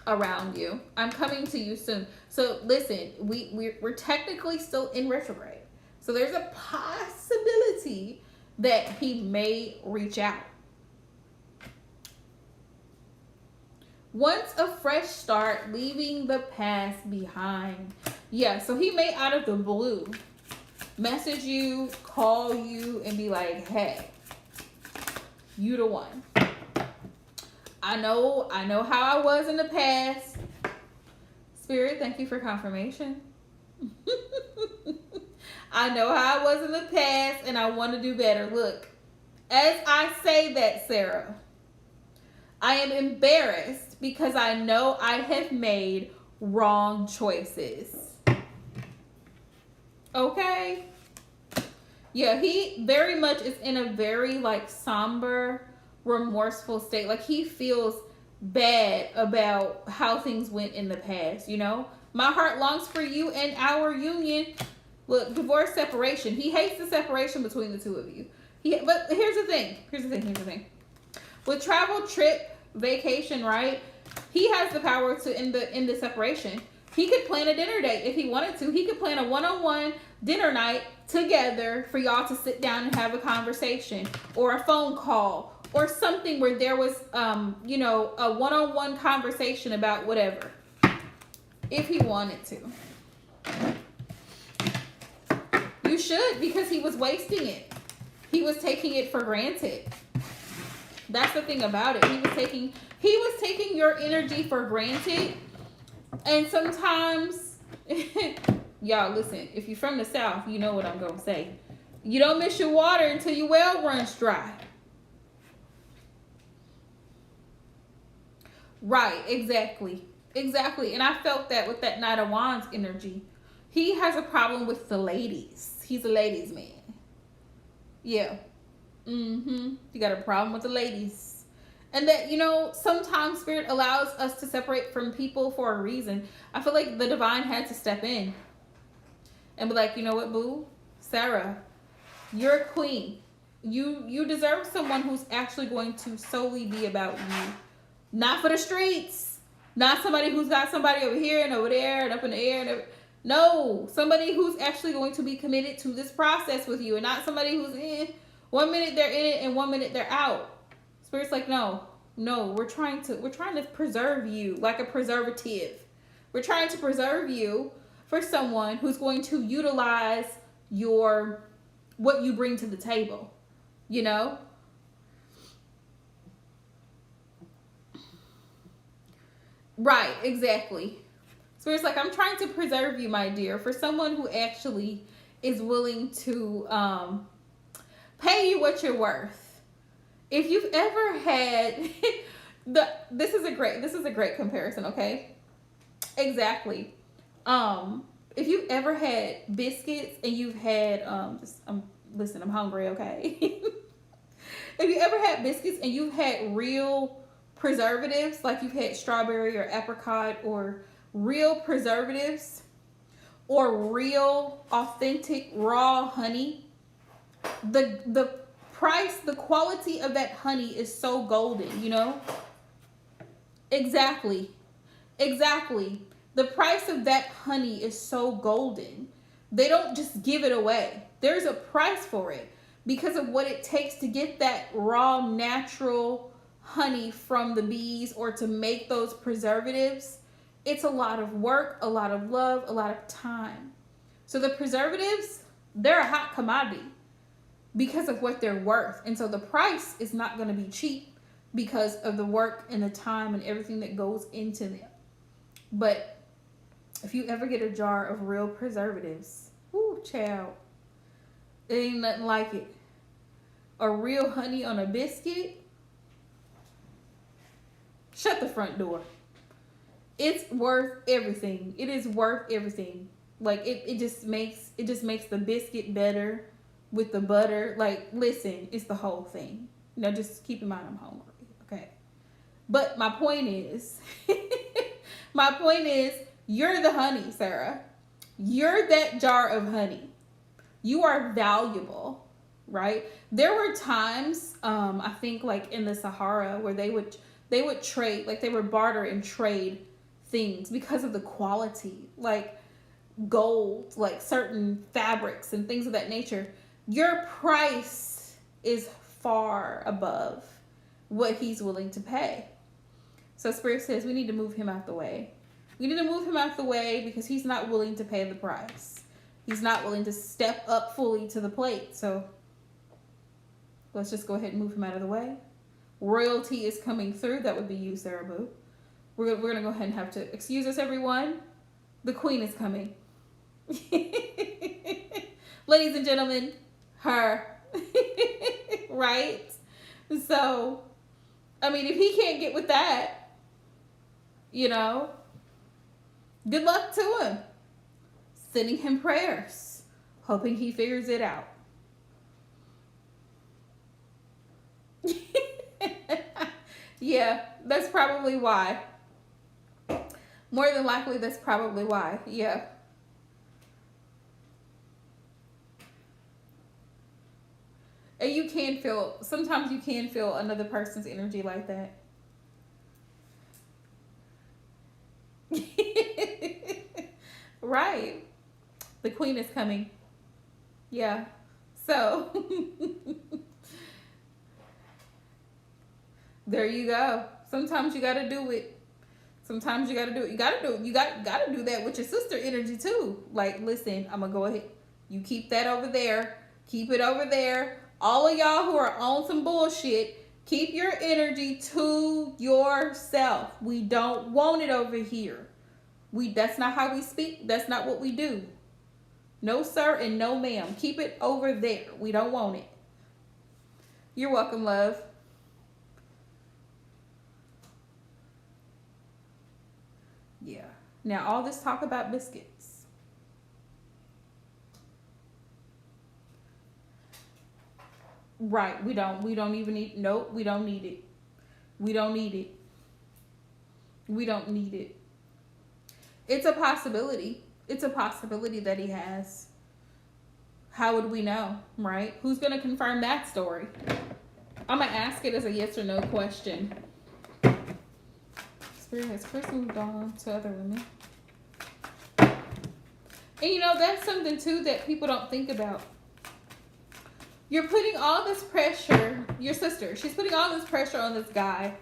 around you. I'm coming to you soon. So listen, we're technically still in retrograde. So there's a possibility that he may reach out. Wants a fresh start, leaving the past behind. Yeah, so he may out of the blue message you, call you, and be like, hey, you the one. I know how I was in the past. Spirit, thank you for confirmation. I know how I was in the past, and I want to do better. Look, as I say that, Sarah, I am embarrassed because I know I have made wrong choices. Okay? Yeah, he very much is in a very, like, somber, remorseful state. Like, he feels bad about how things went in the past, you know? My heart longs for you and our union. Look, divorce, separation. He hates the separation between the two of you. But here's the thing. With travel, trip, vacation, right? He has the power to end the separation. He could plan a dinner date if he wanted to. He could plan a one-on-one dinner night together for y'all to sit down and have a conversation, or a phone call, or something where there was, you know, a one-on-one conversation about whatever, if he wanted to. You should, because he was wasting it. He was taking it for granted. That's the thing about it. He was taking your energy for granted. And sometimes, y'all listen, if you're from the South, you know what I'm going to say. You don't miss your water until your well runs dry. Right, exactly. And I felt that with that Knight of Wands energy. He has a problem with the ladies. He's a ladies' man. Yeah. You got a problem with the ladies. And that, you know, sometimes Spirit allows us to separate from people for a reason. I feel like the divine had to step in and be like, you know what, boo, Sarah, you're a queen. You deserve someone who's actually going to solely be about you, not for the streets, not somebody who's got somebody over here and over there and up in the air and no, somebody who's actually going to be committed to this process with you, and not somebody who's in 1 minute they're in it and 1 minute they're out. Spirit's like, no, we're trying to preserve you like a preservative. We're trying to preserve you for someone who's going to utilize what you bring to the table, you know? Right, exactly. Spirit's like, I'm trying to preserve you, my dear, for someone who actually is willing to pay you what you're worth. If you've ever had this is a great comparison, okay? Exactly. If you've ever had biscuits and you've had listen, I'm hungry, okay? If you ever had biscuits and you've had real preservatives, like you've had strawberry or apricot, or real preservatives, or real authentic raw honey, the price, the quality of that honey is so golden, you know? Exactly. The price of that honey is so golden. They don't just give it away. There's a price for it because of what it takes to get that raw, natural honey from the bees, or to make those preservatives. It's a lot of work, a lot of love, a lot of time. So the preservatives, they're a hot commodity because of what they're worth. And so the price is not going to be cheap because of the work and the time and everything that goes into them. But if you ever get a jar of real preservatives, ooh, child, it ain't nothing like it. A real honey on a biscuit, shut the front door. It's worth everything. It is worth everything. Like it just makes the biscuit better with the butter. Like, listen, it's the whole thing. Now just keep in mind I'm hungry, okay? But my point is you're the honey, Sarah. You're that jar of honey. You are valuable, right? There were times, I think like in the Sahara, where they would trade, like they would barter and trade things because of the quality, like gold, like certain fabrics and things of that nature. Your price is far above what he's willing to pay. So Spirit says we need to move him out the way. We need to move him out the way because he's not willing to pay the price. He's not willing to step up fully to the plate. So let's just go ahead and move him out of the way. Royalty is coming through. That would be you, Sarah Boo. We're going to go ahead and have to excuse us, everyone. The queen is coming. Ladies and gentlemen, her. Right? So, I mean, if he can't get with that, you know, good luck to him. Sending him prayers, hoping he figures it out. Yeah, that's probably why. More than likely, that's probably why. Yeah. And you can feel, sometimes you can feel another person's energy like that. Right. The queen is coming. Yeah. So, there you go. Sometimes you got to do it. Sometimes you got to do it. You got to do that with your sister energy too. Like, listen, I'm going to go ahead. You keep that over there. Keep it over there. All of y'all who are on some bullshit, keep your energy to yourself. We don't want it over here. That's not how we speak. That's not what we do. No, sir, and no, ma'am. Keep it over there. We don't want it. You're welcome, love. Yeah. Now, all this talk about biscuits. Right. We don't even need, nope, we don't need it. We don't need it. We don't need it. It's a possibility. It's a possibility that he has. How would we know, right? Who's going to confirm that story? I'm going to ask it as a yes or no question. Spirit has first moved on to other women. And you know, that's something too that people don't think about. You're putting all this pressure, your sister, she's putting all this pressure on this guy.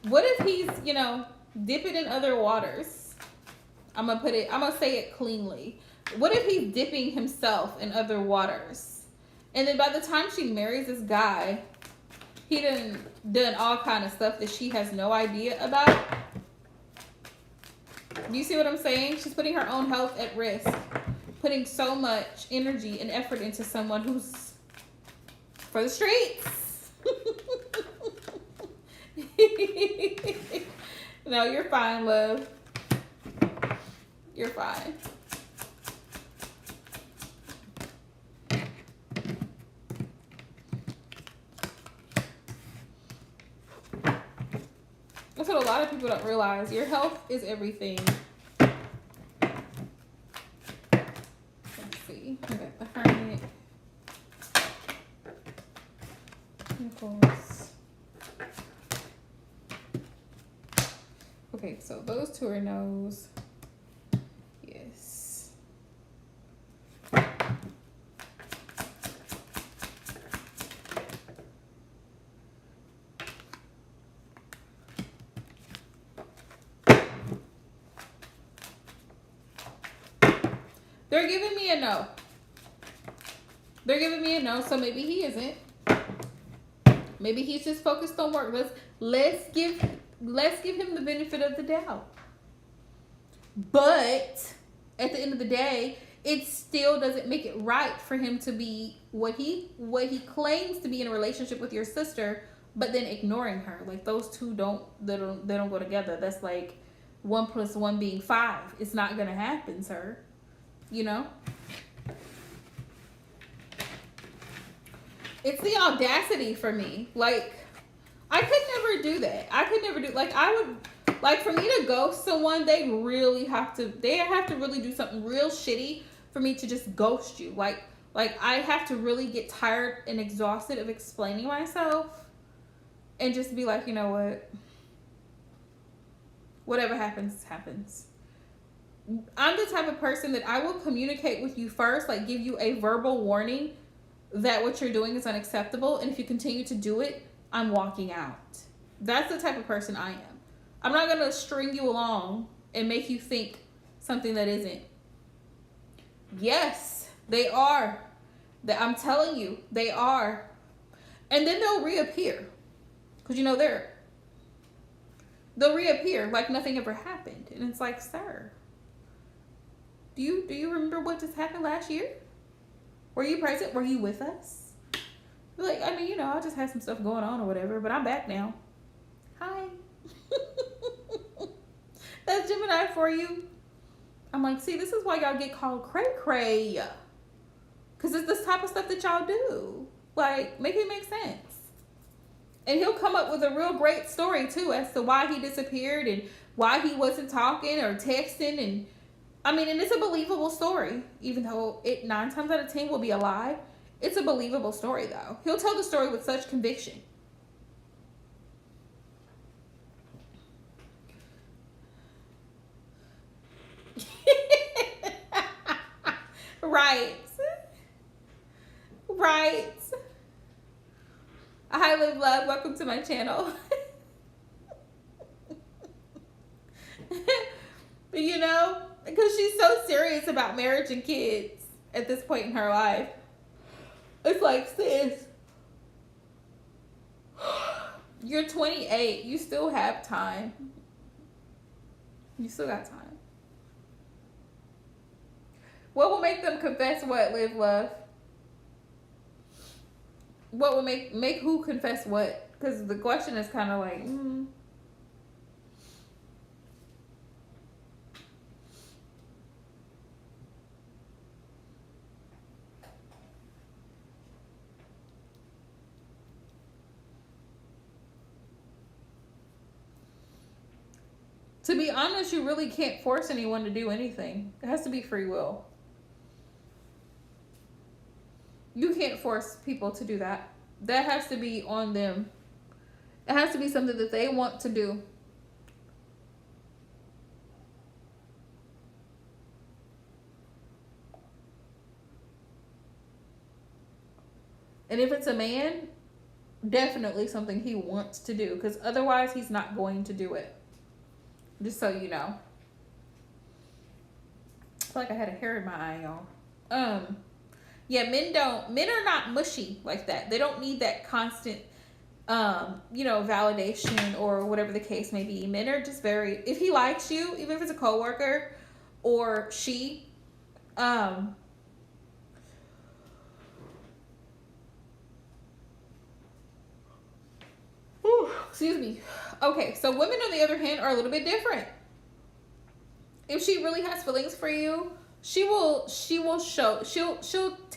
What if he's, you know, dipping in other waters? I'm going to say it cleanly. What if he's dipping himself in other waters? And then by the time she marries this guy, he done all kind of stuff that she has no idea about. Do you see what I'm saying? She's putting her own health at risk. Putting so much energy and effort into someone who's for the streets. No, you're fine, love. You're fine. That's what a lot of people don't realize. Your health is everything. Let's see. We got the Hermit. Nichols. Okay, so those two are no's. Yes. They're giving me a no. They're giving me a no, so maybe he isn't. Maybe he's just focused on work. Let's give him the benefit of the doubt. But at the end of the day, it still doesn't make it right for him to be what he claims to be in a relationship with your sister, but then ignoring her. Like those two don't go together. That's like 1 + 1 being 5. It's not gonna happen, sir. You know? It's the audacity for me. Like, I could never do that. Like, for me to ghost someone, they have to really do something real shitty for me to just ghost you. Like I have to really get tired and exhausted of explaining myself and just be like, you know what? Whatever happens, happens. I'm the type of person that I will communicate with you first, like give you a verbal warning that what you're doing is unacceptable. And if you continue to do it, I'm walking out. That's the type of person I am. I'm not going to string you along and make you think something that isn't. Yes, they are. I'm telling you, they are. And then they'll reappear. Because, you know, they'll reappear like nothing ever happened. And it's like, sir, do you remember what just happened last year? Were you present? Were you with us? Like, I mean, you know, I just had some stuff going on or whatever, but I'm back now. Hi. That's Gemini for you. I'm like, see, this is why y'all get called cray-cray. Because it's this type of stuff that y'all do. Like, make it make sense. And he'll come up with a real great story, too, as to why he disappeared and why he wasn't talking or texting. And, I mean, and it's a believable story. Even though it 9 times out of 10 will be a lie. It's a believable story, though. He'll tell the story with such conviction. Right. Right. Hi, Live Love. Welcome to my channel. But you know, because she's so serious about marriage and kids at this point in her life. It's like, sis, you're 28. You still have time. You still got time. What will make them confess what, Live Love? What will make who confess what? Because the question is kind of like, To be honest, you really can't force anyone to do anything. It has to be free will. You can't force people to do that. That has to be on them. It has to be something that they want to do. And if it's a man, definitely something he wants to do, because otherwise he's not going to do it. Just so you know. I feel like I had a hair in my eye, y'all. Yeah, men are not mushy like that. They don't need that constant validation or whatever the case may be. Men are just very, if he likes you, even if it's a coworker or she, excuse me. Okay, so women on the other hand are a little bit different. If she really has feelings for you, she'll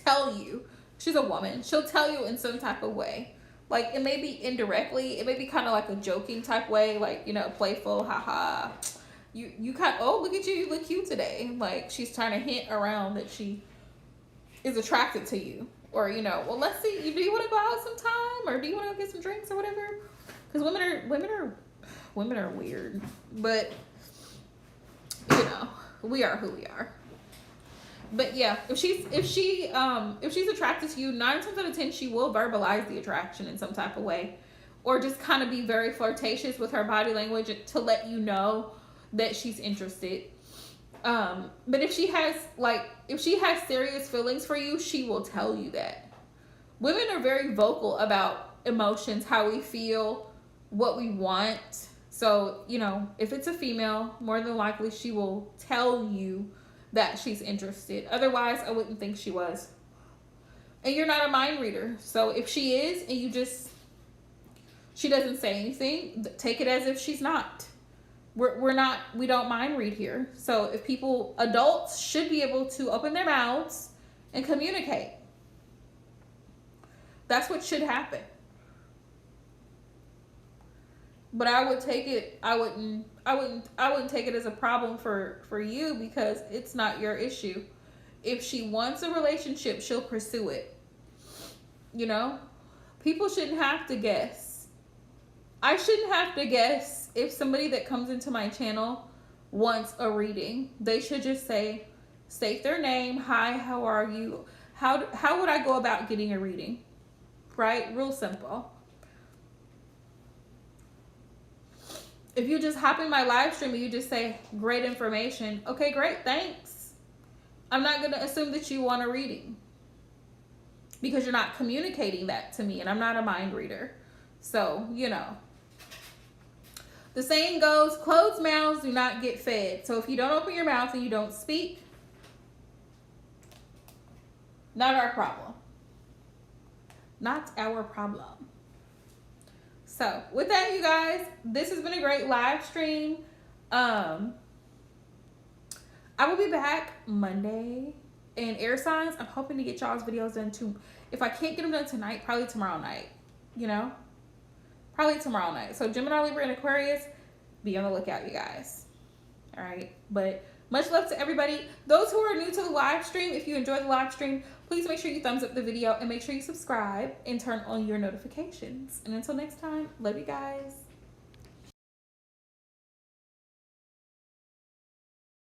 tell you. She's a woman. She'll tell you in some type of way. Like, it may be indirectly, it may be kind of like a joking type way, like, playful, haha. You kind of, oh, look at you, you look cute today. Like, she's trying to hint around that she is attracted to you. Or, well, let's see, do you want to go out sometime? Or do you want to go get some drinks or whatever? Because women are weird. But, we are who we are. But yeah, if she's attracted to you, 9 times out of 10 she will verbalize the attraction in some type of way, or just kind of be very flirtatious with her body language to let you know that she's interested. But if she has serious feelings for you, she will tell you that. Women are very vocal about emotions, how we feel, what we want. So, if it's a female, more than likely she will tell you that she's interested. Otherwise, I wouldn't think she was. And you're not a mind reader. So if she is and she doesn't say anything, take it as if she's not. We don't mind read here. So if adults should be able to open their mouths and communicate. That's what should happen. But I wouldn't take it as a problem for you, because it's not your issue. If she wants a relationship, she'll pursue it. People shouldn't have to guess. I shouldn't have to guess if somebody that comes into my channel wants a reading. They should just state their name. Hi, how are you? How would I go about getting a reading? Right? Real simple. If you just hop in my live stream and you just say, great information, okay, great, thanks. I'm not going to assume that you want a reading, because you're not communicating that to me, and I'm not a mind reader. So, the saying goes, closed mouths do not get fed. So if you don't open your mouth and you don't speak, not our problem. Not our problem. So with that, you guys, this has been a great live stream. I will be back Monday. And air signs, I'm hoping to get y'all's videos done too. If I can't get them done tonight, probably tomorrow night. Probably tomorrow night. So Gemini, Libra, and Aquarius, be on the lookout, you guys. All right. But much love to everybody. Those who are new to the live stream, if you enjoyed the live stream, please make sure you thumbs up the video and make sure you subscribe and turn on your notifications. And until next time, love you guys.